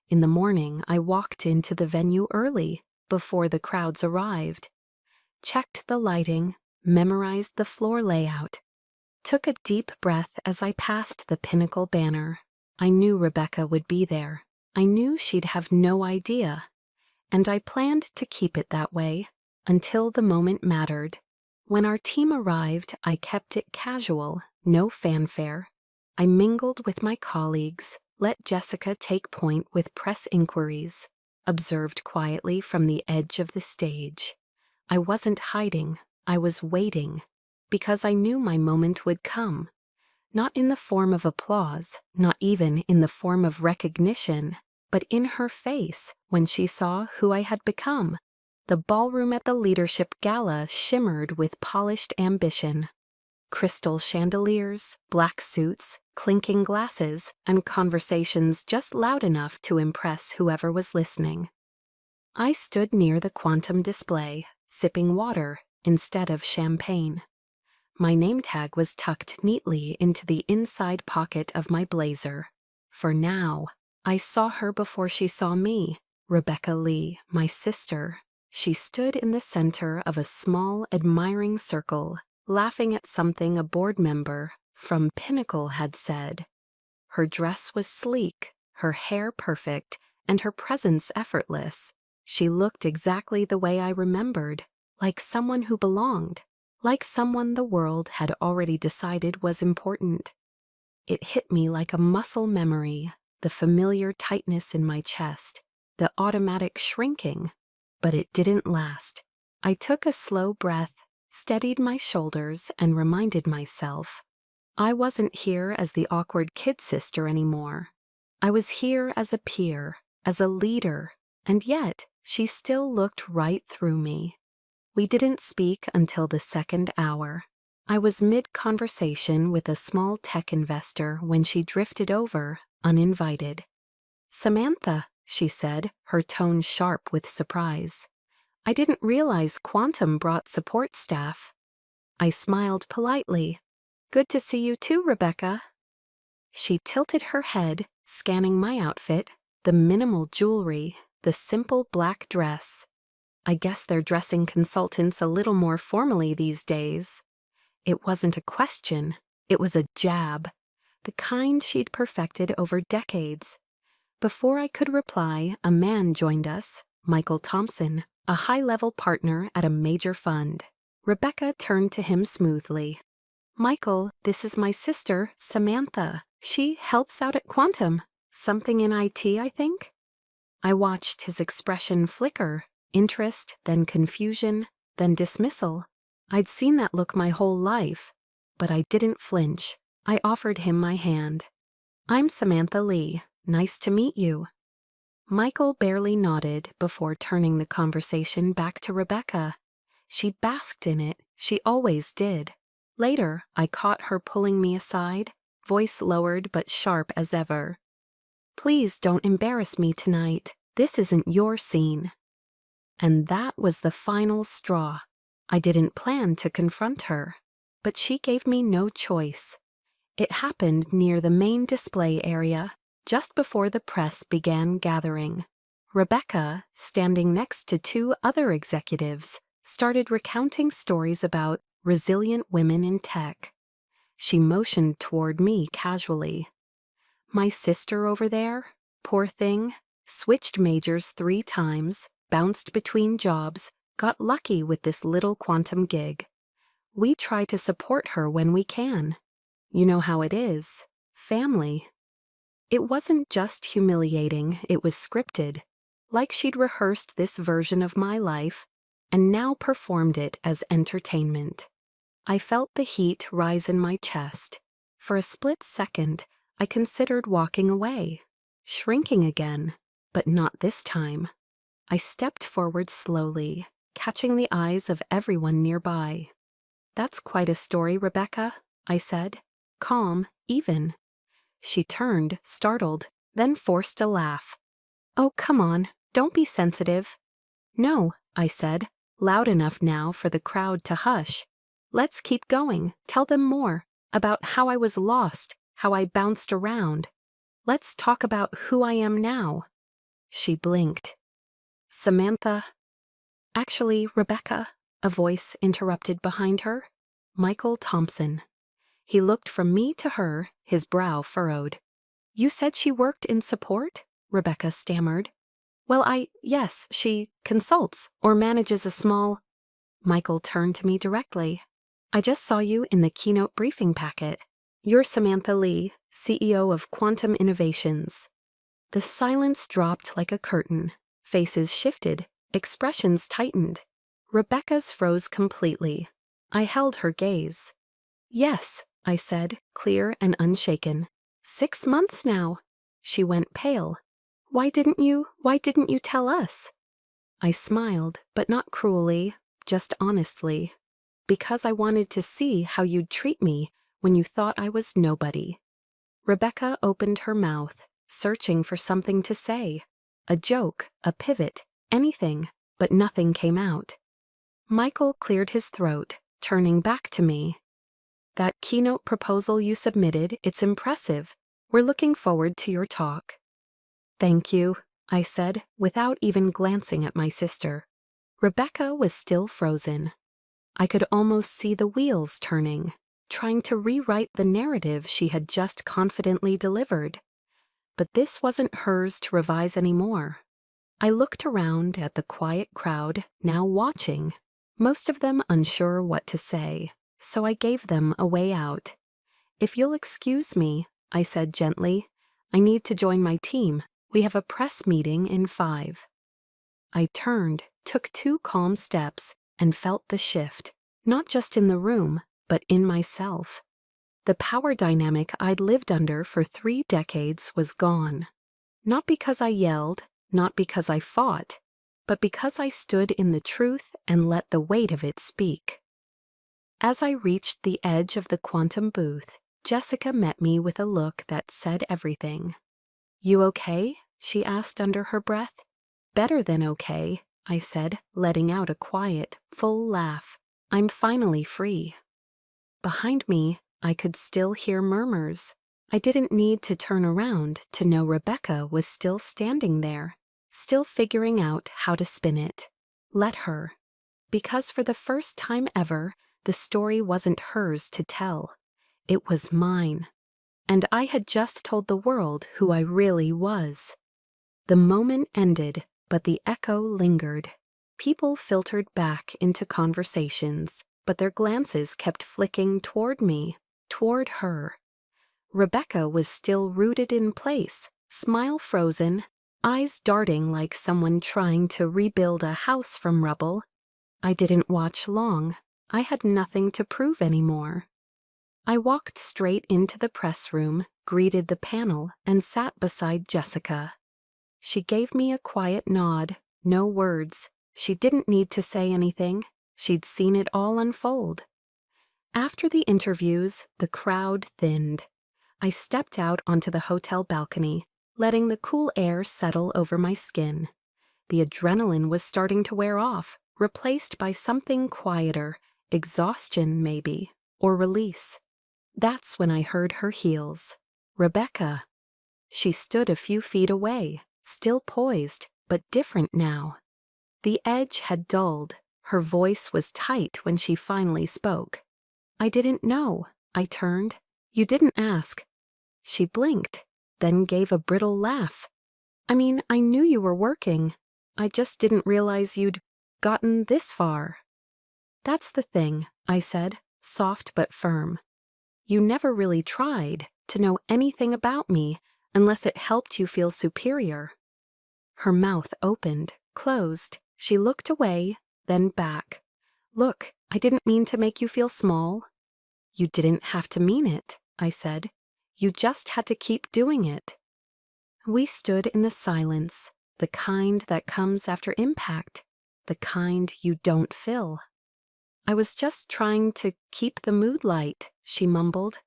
In the morning, I walked into the venue early, before the crowds arrived, checked the lighting, memorized the floor layout, took a deep breath as I passed the Pinnacle banner. I knew Rebecca would be there. I knew she'd have no idea, and I planned to keep it that way until the moment mattered. When our team arrived, I kept it casual, no fanfare. I mingled with my colleagues, let Jessica take point with press inquiries, observed quietly from the edge of the stage. I wasn't hiding, I was waiting, because I knew my moment would come. Not in the form of applause, not even in the form of recognition, but in her face when she saw who I had become. The ballroom at the leadership gala shimmered with polished ambition. Crystal chandeliers, black suits, clinking glasses, and conversations just loud enough to impress whoever was listening. I stood near the Quantum display, sipping water instead of champagne. My name tag was tucked neatly into the inside pocket of my blazer. For now, I saw her before she saw me, Rebecca Lee, my sister. She stood in the center of a small, admiring circle, laughing at something a board member from Pinnacle had said. Her dress was sleek, her hair perfect, and her presence effortless. She looked exactly the way I remembered, like someone who belonged, like someone the world had already decided was important. It hit me like a muscle memory, the familiar tightness in my chest, the automatic shrinking. But it didn't last. I took a slow breath, steadied my shoulders, and reminded myself, I wasn't here as the awkward kid sister anymore. I was here as a peer, as a leader, And yet, she still looked right through me. We didn't speak until the second hour. I was mid-conversation with a small tech investor when she drifted over, uninvited. "Samantha," she said, her tone sharp with surprise. "I didn't realize Quantum brought support staff." I smiled politely. "Good to see you too, Rebecca." She tilted her head, scanning my outfit, the minimal jewelry, the simple black dress. I guess they're dressing consultants a little more formally these days. It wasn't a question, it was a jab, the kind she'd perfected over decades. Before I could reply, a man joined us, Michael Thompson, a high-level partner at a major fund. Rebecca turned to him smoothly. "Michael, this is my sister, Samantha. She helps out at Quantum. Something in IT, I think?" I watched his expression flicker, interest, then confusion, then dismissal. I'd seen that look my whole life, but I didn't flinch. I offered him my hand. "I'm Samantha Lee. Nice to meet you." Michael barely nodded before turning the conversation back to Rebecca. She basked in it, she always did. Later, I caught her pulling me aside, voice lowered but sharp as ever. "Please don't embarrass me tonight. This isn't your scene." And that was the final straw. I didn't plan to confront her, but she gave me no choice. It happened near the main display area, just before the press began gathering. Rebecca, standing next to two other executives, started recounting stories about resilient women in tech. She motioned toward me casually. "My sister over there, poor thing, switched majors 3 times, bounced between jobs, got lucky with this little Quantum gig. We try to support her when we can. You know how it is. Family." It wasn't just humiliating, it was scripted. Like she'd rehearsed this version of my life, and now performed it as entertainment. I felt the heat rise in my chest. For a split second, I considered walking away, shrinking again, but not this time. I stepped forward slowly, catching the eyes of everyone nearby. "That's quite a story, Rebecca," I said, calm, even. She turned, startled, then forced a laugh. "Oh, come on, don't be sensitive." "No," I said, loud enough now for the crowd to hush. "Let's keep going, tell them more, about how I was lost, how I bounced around. Let's talk about who I am now." She blinked. "Samantha." "Actually, Rebecca," a voice interrupted behind her. "Michael Thompson." He looked from me to her, his brow furrowed. "You said she worked in support?" Rebecca stammered. "Well, yes, she consults or manages a small—" Michael turned to me directly. "I just saw you in the keynote briefing packet. You're Samantha Lee, CEO of Quantum Innovations." The silence dropped like a curtain. Faces shifted, expressions tightened. Rebecca's froze completely. I held her gaze. "Yes," I said, clear and unshaken. 6 months now." She went pale. Why didn't you tell us?" I smiled, but not cruelly, just honestly. "Because I wanted to see how you'd treat me when you thought I was nobody." Rebecca opened her mouth, searching for something to say. A joke, a pivot, anything, but nothing came out. Michael cleared his throat, turning back to me. "That keynote proposal you submitted, it's impressive. We're looking forward to your talk." "Thank you," I said, without even glancing at my sister. Rebecca was still frozen. I could almost see the wheels turning, trying to rewrite the narrative she had just confidently delivered. But this wasn't hers to revise anymore. I looked around at the quiet crowd, now watching, most of them unsure what to say, so I gave them a way out. "If you'll excuse me," I said gently, "I need to join my team. We have a press meeting in 5. I turned, took 2 calm steps, and felt the shift, not just in the room, but in myself. The power dynamic I'd lived under for 3 decades was gone. Not because I yelled, not because I fought, but because I stood in the truth and let the weight of it speak. As I reached the edge of the quantum booth, Jessica met me with a look that said everything. "You okay?" she asked under her breath. "Better than okay," I said, letting out a quiet, full laugh. "I'm finally free." Behind me, I could still hear murmurs. I didn't need to turn around to know Rebecca was still standing there, still figuring out how to spin it. Let her. Because for the first time ever, the story wasn't hers to tell. It was mine. And I had just told the world who I really was. The moment ended, but the echo lingered. People filtered back into conversations, but their glances kept flicking toward me, toward her. Rebecca was still rooted in place, smile frozen, eyes darting like someone trying to rebuild a house from rubble. I didn't watch long. I had nothing to prove anymore. I walked straight into the press room, greeted the panel, and sat beside Jessica. She gave me a quiet nod, no words. She didn't need to say anything. She'd seen it all unfold. After the interviews, the crowd thinned. I stepped out onto the hotel balcony, letting the cool air settle over my skin. The adrenaline was starting to wear off, replaced by something quieter, exhaustion maybe, or release. That's when I heard her heels. "Rebecca." She stood a few feet away, still poised, but different now. The edge had dulled. Her voice was tight when she finally spoke. "I didn't know." I turned. "You didn't ask." She blinked, then gave a brittle laugh. "I mean, I knew you were working. I just didn't realize you'd gotten this far." "That's the thing," I said, soft but firm. "You never really tried to know anything about me unless it helped you feel superior." Her mouth opened, closed. She looked away, then back. "Look, I didn't mean to make you feel small." "You didn't have to mean it," I said. "You just had to keep doing it." We stood in the silence, the kind that comes after impact, the kind you don't fill. "I was just trying to keep the mood light," she mumbled.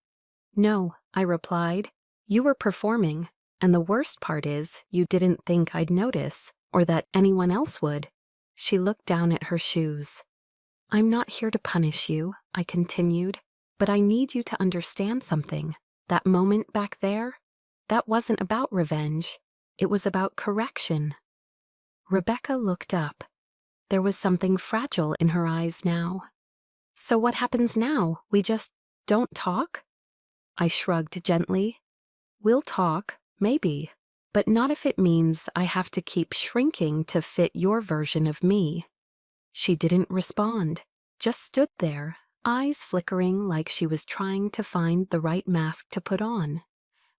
"No," I replied. "You were performing, and the worst part is you didn't think I'd notice, or that anyone else would." She looked down at her shoes. "I'm not here to punish you," I continued, "but I need you to understand something. That moment back there, that wasn't about revenge. It was about correction." Rebecca looked up. There was something fragile in her eyes now. "So what happens now? We just don't talk?" I shrugged gently. "We'll talk, maybe, but not if it means I have to keep shrinking to fit your version of me." She didn't respond, just stood there, eyes flickering like she was trying to find the right mask to put on.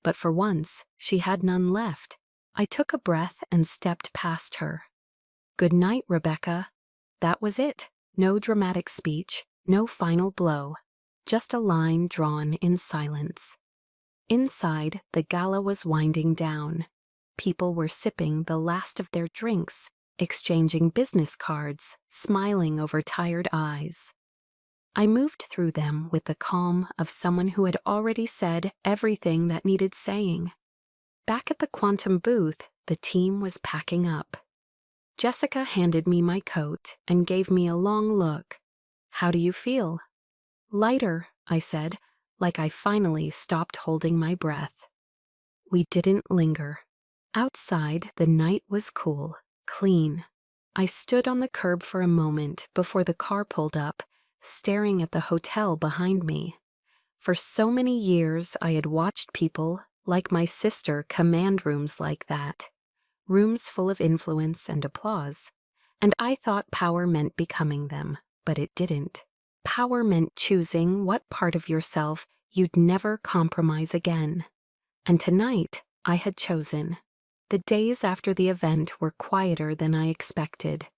But for once, she had none left. I took a breath and stepped past her. "Good night, Rebecca." That was it. No dramatic speech, no final blow. Just a line drawn in silence. Inside, the gala was winding down. People were sipping the last of their drinks, exchanging business cards, smiling over tired eyes. I moved through them with the calm of someone who had already said everything that needed saying. Back at the quantum booth, the team was packing up. Jessica handed me my coat and gave me a long look. "How do you feel?" "Lighter," I said, like I finally stopped holding my breath. We didn't linger. Outside, the night was cool, clean. I stood on the curb for a moment before the car pulled up, staring at the hotel behind me. For so many years, I had watched people, like my sister, command rooms like that. Rooms full of influence and applause. And I thought power meant becoming them, but it didn't. Power meant choosing what part of yourself you'd never compromise again. And tonight, I had chosen. The days after the event were quieter than I expected.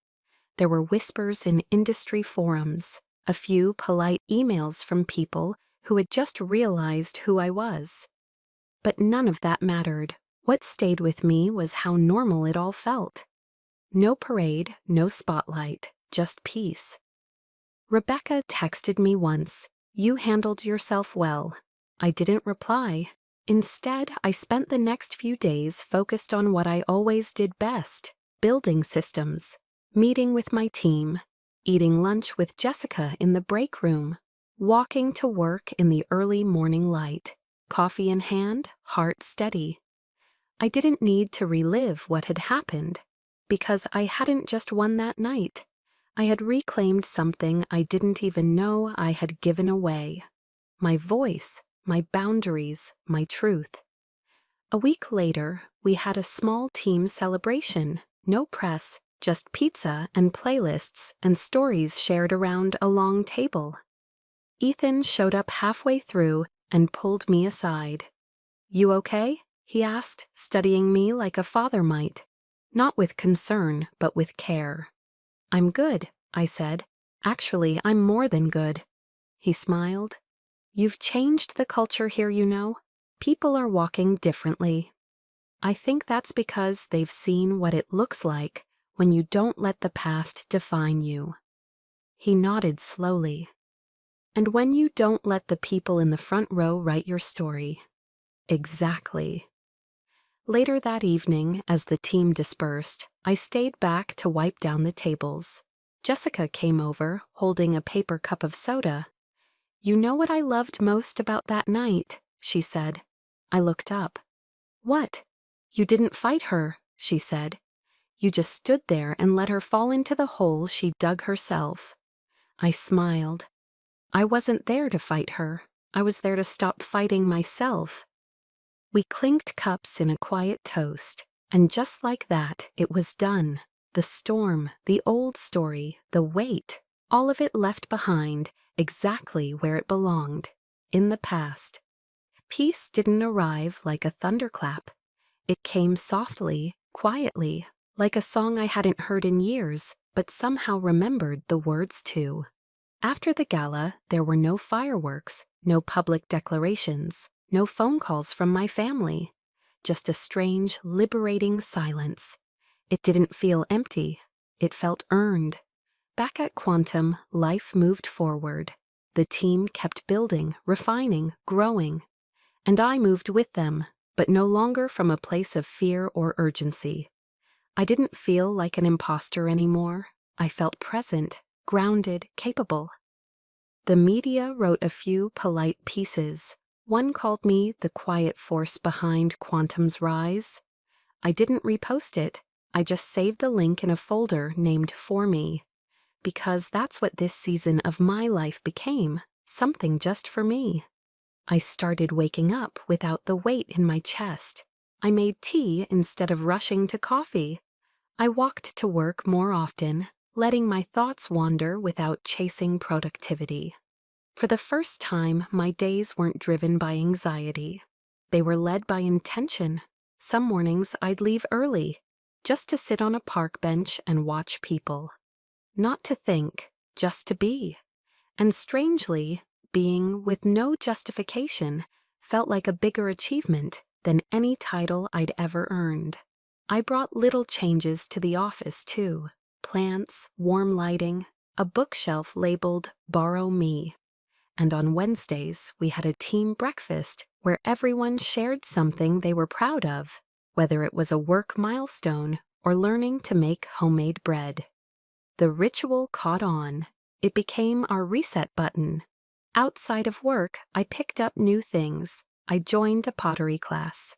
There were whispers in industry forums, a few polite emails from people who had just realized who I was. But none of that mattered. What stayed with me was how normal it all felt. No parade, no spotlight, just peace. Rebecca texted me once, "You handled yourself well." I didn't reply. Instead, I spent the next few days focused on what I always did best: building systems, meeting with my team, eating lunch with Jessica in the break room, walking to work in the early morning light, coffee in hand, heart steady. I didn't need to relive what had happened, because I hadn't just won that night. I had reclaimed something I didn't even know I had given away: my voice, my boundaries, my truth. A week later, we had a small team celebration. No press, just pizza and playlists and stories shared around a long table. Ethan showed up halfway through and pulled me aside. "You okay?" he asked, studying me like a father might. Not with concern, but with care. "I'm good," I said. "Actually, I'm more than good." He smiled. "You've changed the culture here, you know. People are walking differently. I think that's because they've seen what it looks like when you don't let the past define you." He nodded slowly. "And when you don't let the people in the front row write your story." Exactly. Later that evening, as the team dispersed, I stayed back to wipe down the tables. Jessica came over, holding a paper cup of soda. "You know what I loved most about that night?" she said. I looked up. "What?" "You didn't fight her," she said. "You just stood there and let her fall into the hole she dug herself." I smiled. I wasn't there to fight her. I was there to stop fighting myself. We clinked cups in a quiet toast, and just like that, it was done. The storm, the old story, the weight, all of it left behind, exactly where it belonged, in the past. Peace didn't arrive like a thunderclap. It came softly, quietly, like a song I hadn't heard in years, but somehow remembered the words to. After the gala, there were no fireworks, no public declarations, no phone calls from my family. Just a strange, liberating silence. It didn't feel empty. It felt earned. Back at Quantum, life moved forward. The team kept building, refining, growing. And I moved with them, but no longer from a place of fear or urgency. I didn't feel like an imposter anymore. I felt present, grounded, capable. The media wrote a few polite pieces. One called me the quiet force behind Quantum's rise. I didn't repost it. I just saved the link in a folder named For Me. Because that's what this season of my life became, something just for me. I started waking up without the weight in my chest. I made tea instead of rushing to coffee. I walked to work more often, letting my thoughts wander without chasing productivity. For the first time, my days weren't driven by anxiety. They were led by intention. Some mornings I'd leave early, just to sit on a park bench and watch people. Not to think, just to be. And strangely, being with no justification felt like a bigger achievement than any title I'd ever earned. I brought little changes to the office, too. Plants, warm lighting, a bookshelf labeled Borrow Me. And on Wednesdays, we had a team breakfast where everyone shared something they were proud of, whether it was a work milestone or learning to make homemade bread. The ritual caught on. It became our reset button. Outside of work, I picked up new things. I joined a pottery class.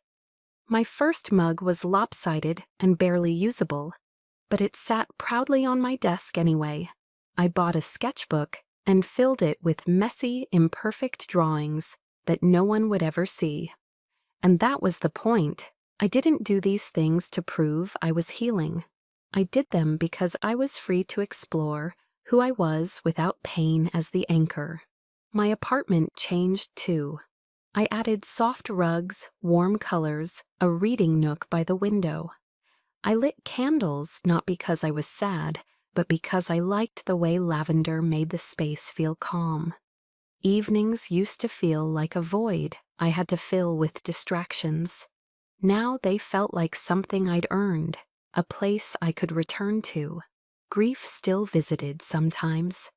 My first mug was lopsided and barely usable, but it sat proudly on my desk anyway. I bought a sketchbook and filled it with messy, imperfect drawings that no one would ever see. And that was the point. I didn't do these things to prove I was healing. I did them because I was free to explore who I was without pain as the anchor. My apartment changed too. I added soft rugs, warm colors, a reading nook by the window. I lit candles not because I was sad, but because I liked the way lavender made the space feel calm. Evenings used to feel like a void I had to fill with distractions. Now they felt like something I'd earned, a place I could return to. Grief still visited sometimes,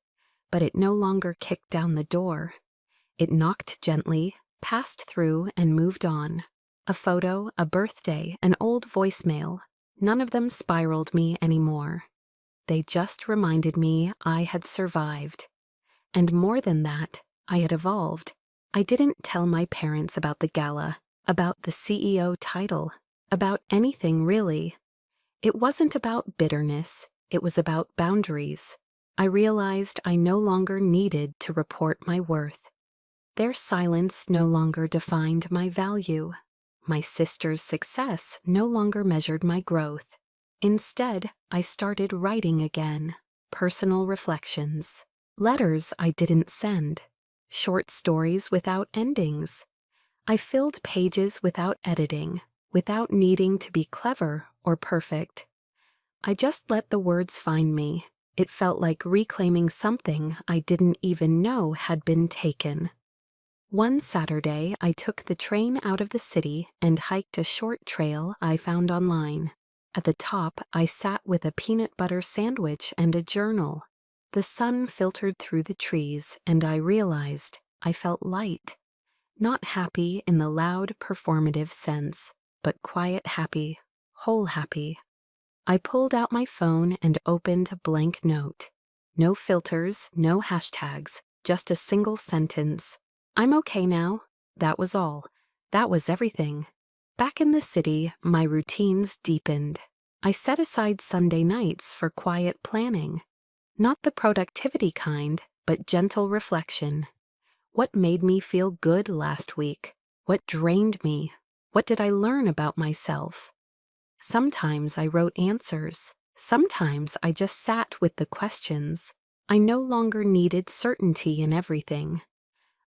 but it no longer kicked down the door. It knocked gently, passed through, and moved on. A photo, a birthday, an old voicemail. None of them spiraled me anymore. They just reminded me I had survived. And more than that, I had evolved. I didn't tell my parents about the gala, about the CEO title, about anything really. It wasn't about bitterness, it was about boundaries. I realized I no longer needed to report my worth. Their silence no longer defined my value. My sister's success no longer measured my growth. Instead, I started writing again, personal reflections, letters I didn't send, short stories without endings. I filled pages without editing, without needing to be clever or perfect. I just let the words find me. It felt like reclaiming something I didn't even know had been taken. One Saturday, I took the train out of the city and hiked a short trail I found online. At the top, I sat with a peanut butter sandwich and a journal. The sun filtered through the trees, and I realized I felt light. Not happy in the loud, performative sense, but quiet happy, whole happy. I pulled out my phone and opened a blank note. No filters, no hashtags, just a single sentence. I'm okay now. That was all. That was everything. Back in the city, my routines deepened. I set aside Sunday nights for quiet planning. Not the productivity kind, but gentle reflection. What made me feel good last week? What drained me? What did I learn about myself? Sometimes I wrote answers. Sometimes I just sat with the questions. I no longer needed certainty in everything.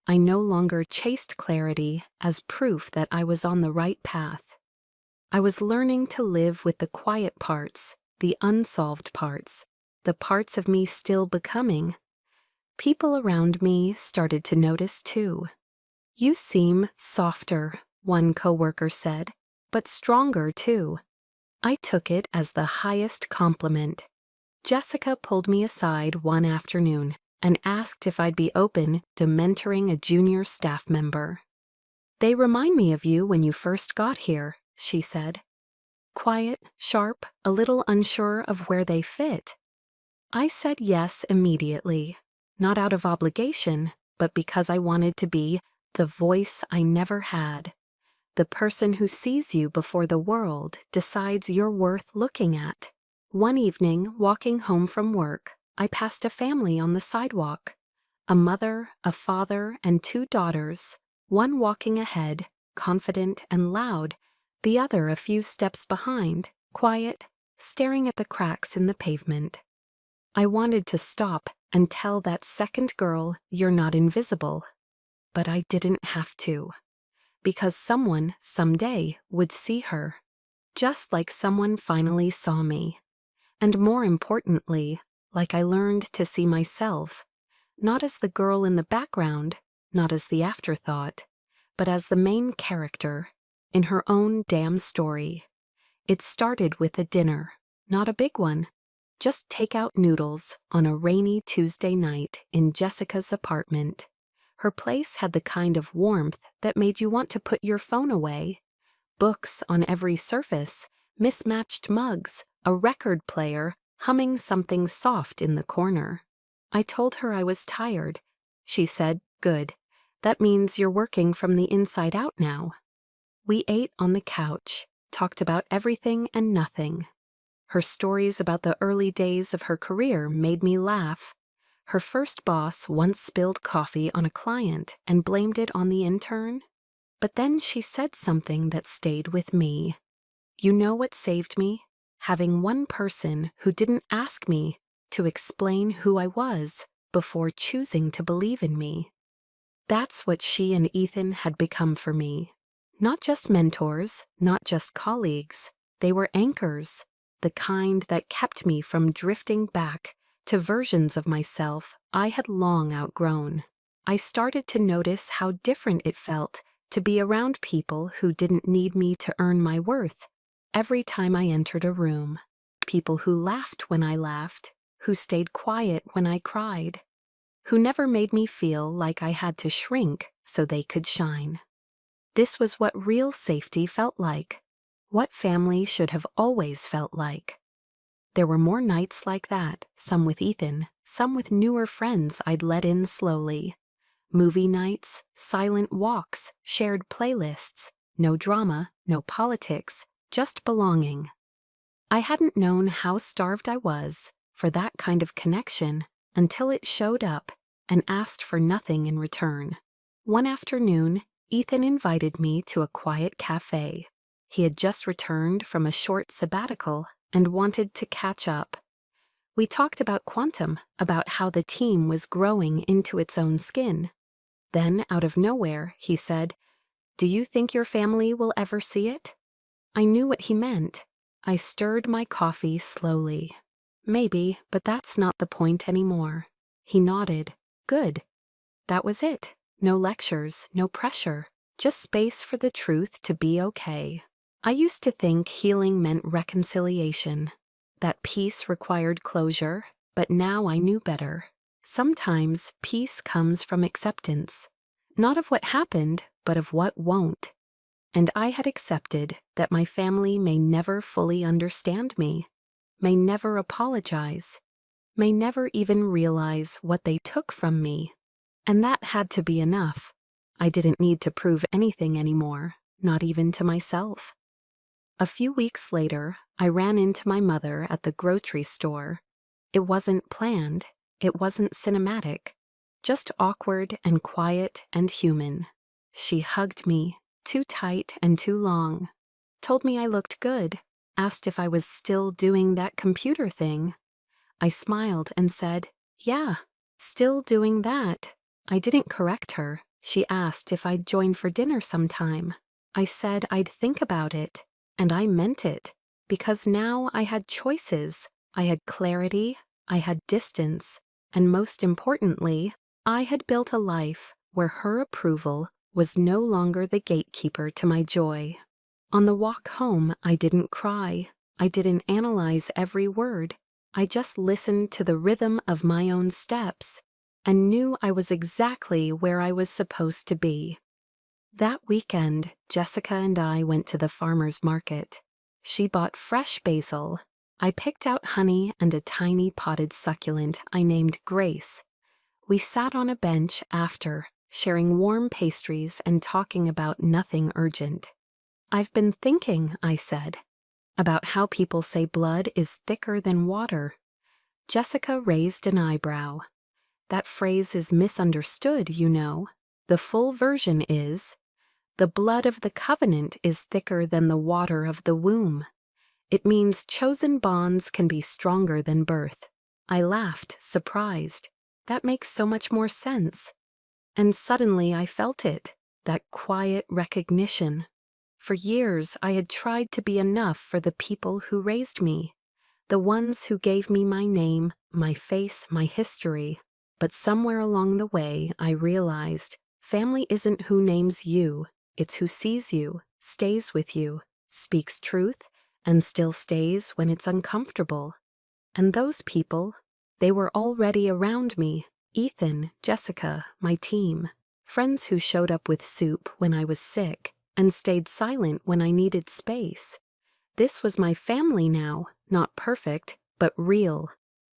I no longer chased clarity as proof that I was on the right path. I was learning to live with the quiet parts, the unsolved parts, the parts of me still becoming. People around me started to notice too. You seem softer, one coworker said, but stronger too. I took it as the highest compliment. Jessica pulled me aside one afternoon and asked if I'd be open to mentoring a junior staff member. They remind me of you when you first got here, she said. Quiet, sharp, a little unsure of where they fit. I said yes immediately, not out of obligation, but because I wanted to be the voice I never had. The person who sees you before the world decides you're worth looking at. One evening, walking home from work, I passed a family on the sidewalk. A mother, a father, and two daughters, one walking ahead, confident and loud, the other a few steps behind, quiet, staring at the cracks in the pavement. I wanted to stop and tell that second girl, "You're not invisible." But I didn't have to. Because someone, someday, would see her. Just like someone finally saw me. And more importantly, like I learned to see myself, not as the girl in the background, not as the afterthought, but as the main character, in her own damn story. It started with a dinner, not a big one, just takeout noodles on a rainy Tuesday night in Jessica's apartment. Her place had the kind of warmth that made you want to put your phone away. Books on every surface, mismatched mugs, a record player, humming something soft in the corner. I told her I was tired. She said, "Good. That means you're working from the inside out now." We ate on the couch, talked about everything and nothing. Her stories about the early days of her career made me laugh. Her first boss once spilled coffee on a client and blamed it on the intern. But then she said something that stayed with me. You know what saved me? Having one person who didn't ask me to explain who I was before choosing to believe in me. That's what she and Ethan had become for me. Not just mentors, not just colleagues. They were anchors, the kind that kept me from drifting back to versions of myself I had long outgrown. I started to notice how different it felt to be around people who didn't need me to earn my worth every time I entered a room, people who laughed when I laughed, who stayed quiet when I cried, who never made me feel like I had to shrink so they could shine. This was what real safety felt like, what family should have always felt like. There were more nights like that, some with Ethan, some with newer friends I'd let in slowly. Movie nights, silent walks, shared playlists, no drama, no politics, just belonging. I hadn't known how starved I was for that kind of connection until it showed up and asked for nothing in return. One afternoon, Ethan invited me to a quiet cafe. He had just returned from a short sabbatical and wanted to catch up. We talked about quantum, about how the team was growing into its own skin. Then, out of nowhere, he said, "Do you think your family will ever see it?" I knew what he meant. I stirred my coffee slowly. Maybe, but that's not the point anymore. He nodded. Good. That was it. No lectures, no pressure, just space for the truth to be okay. I used to think healing meant reconciliation, that peace required closure, but now I knew better. Sometimes peace comes from acceptance, not of what happened, but of what won't. And I had accepted that my family may never fully understand me, may never apologize, may never even realize what they took from me. And that had to be enough. I didn't need to prove anything anymore, not even to myself. A few weeks later, I ran into my mother at the grocery store. It wasn't planned, it wasn't cinematic, just awkward and quiet and human. She hugged me, too tight and too long, told me I looked good, asked if I was still doing that computer thing. I smiled and said, "Yeah, still doing that." I didn't correct her. She asked if I'd join for dinner sometime. I said I'd think about it, and I meant it, because now I had choices, I had clarity, I had distance, and most importantly, I had built a life where her approval was no longer the gatekeeper to my joy. On the walk home, I didn't cry. I didn't analyze every word. I just listened to the rhythm of my own steps and knew I was exactly where I was supposed to be. That weekend, Jessica and I went to the farmer's market. She bought fresh basil. I picked out honey and a tiny potted succulent I named Grace. We sat on a bench after, sharing warm pastries and talking about nothing urgent. "I've been thinking," I said, "about how people say blood is thicker than water." Jessica raised an eyebrow. "That phrase is misunderstood, you know. The full version is, the blood of the covenant is thicker than the water of the womb. It means chosen bonds can be stronger than birth." I laughed, surprised. That makes so much more sense. And suddenly I felt it, that quiet recognition. For years I had tried to be enough for the people who raised me, the ones who gave me my name, my face, my history. But somewhere along the way I realized family isn't who names you, it's who sees you, stays with you, speaks truth, and still stays when it's uncomfortable. And those people, they were already around me. Ethan, Jessica, my team, friends who showed up with soup when I was sick and stayed silent when I needed space. This was my family now, not perfect, but real.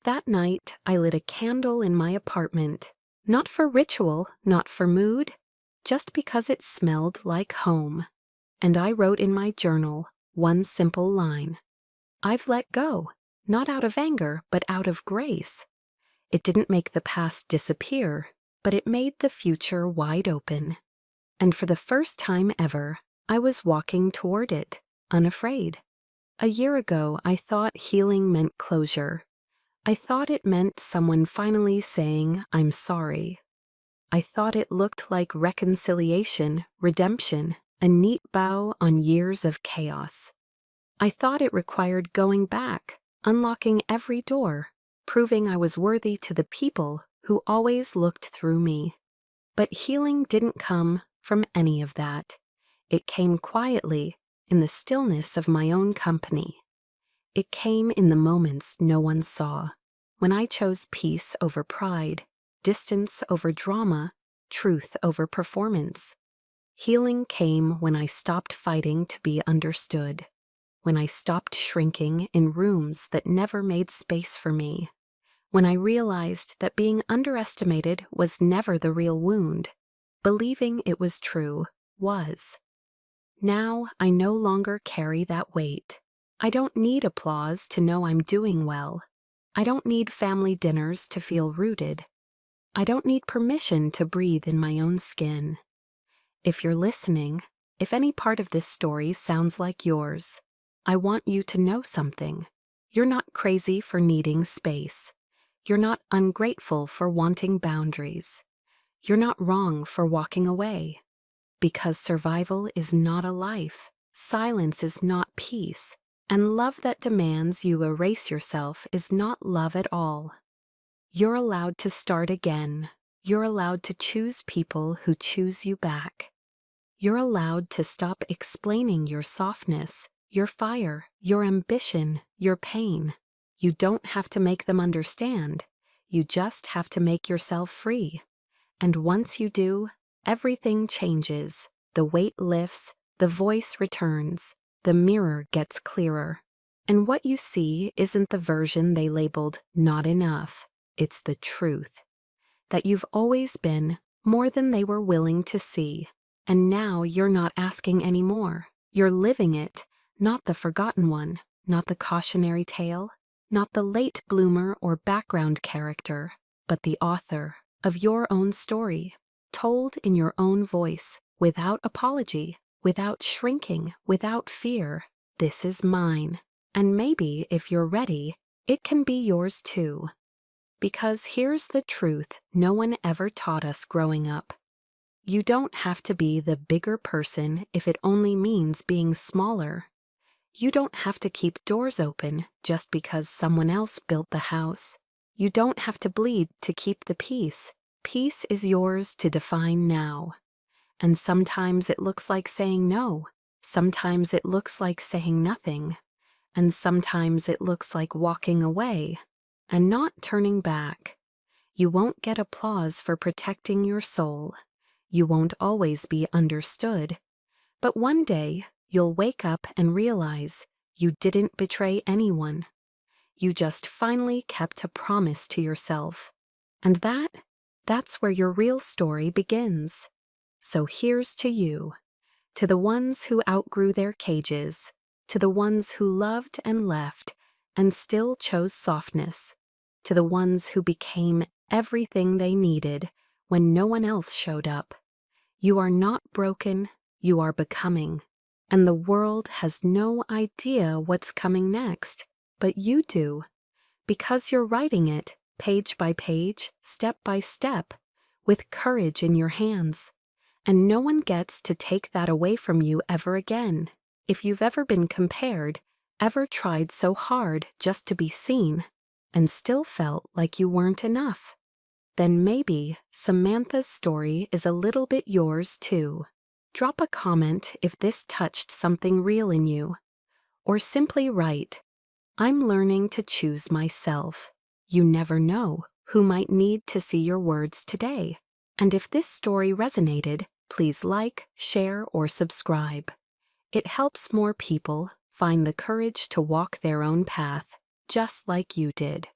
That night, I lit a candle in my apartment, not for ritual, not for mood, just because it smelled like home. And I wrote in my journal one simple line: "I've let go, not out of anger, but out of grace." It didn't make the past disappear, but it made the future wide open. And for the first time ever, I was walking toward it, unafraid. A year ago, I thought healing meant closure. I thought it meant someone finally saying, "I'm sorry." I thought it looked like reconciliation, redemption, a neat bow on years of chaos. I thought it required going back, unlocking every door, proving I was worthy to the people who always looked through me. But healing didn't come from any of that. It came quietly, in the stillness of my own company. It came in the moments no one saw, when I chose peace over pride, distance over drama, truth over performance. Healing came when I stopped fighting to be understood, when I stopped shrinking in rooms that never made space for me, when I realized that being underestimated was never the real wound. Believing it was true was. Now I no longer carry that weight. I don't need applause to know I'm doing well. I don't need family dinners to feel rooted. I don't need permission to breathe in my own skin. If you're listening, if any part of this story sounds like yours, I want you to know something. You're not crazy for needing space. You're not ungrateful for wanting boundaries. You're not wrong for walking away. Because survival is not a life, silence is not peace, and love that demands you erase yourself is not love at all. You're allowed to start again. You're allowed to choose people who choose you back. You're allowed to stop explaining your softness, your fire, your ambition, your pain. You don't have to make them understand. You just have to make yourself free. And once you do, everything changes. The weight lifts, the voice returns, the mirror gets clearer. And what you see isn't the version they labeled not enough. It's the truth. That you've always been more than they were willing to see. And now you're not asking anymore. You're living it, not the forgotten one, not the cautionary tale, not the late bloomer or background character, but the author of your own story, told in your own voice, without apology, without shrinking, without fear. This is mine. And maybe, if you're ready, it can be yours too. Because here's the truth no one ever taught us growing up. You don't have to be the bigger person if it only means being smaller. You don't have to keep doors open just because someone else built the house. You don't have to bleed to keep the peace. Peace is yours to define now. And sometimes it looks like saying no. Sometimes it looks like saying nothing. And sometimes it looks like walking away and not turning back. You won't get applause for protecting your soul. You won't always be understood. But one day, you'll wake up and realize you didn't betray anyone. You just finally kept a promise to yourself. And that's where your real story begins. So here's to you, to the ones who outgrew their cages, to the ones who loved and left and still chose softness, to the ones who became everything they needed when no one else showed up. You are not broken, you are becoming, and the world has no idea what's coming next, but you do, because you're writing it, page by page, step by step, with courage in your hands. And no one gets to take that away from you ever again. If you've ever been compared, ever tried so hard just to be seen, and still felt like you weren't enough, then maybe Samantha's story is a little bit yours too. Drop a comment if this touched something real in you. Or simply write, I'm learning to choose myself. You never know who might need to see your words today. And if this story resonated, please like, share, or subscribe. It helps more people find the courage to walk their own path, just like you did.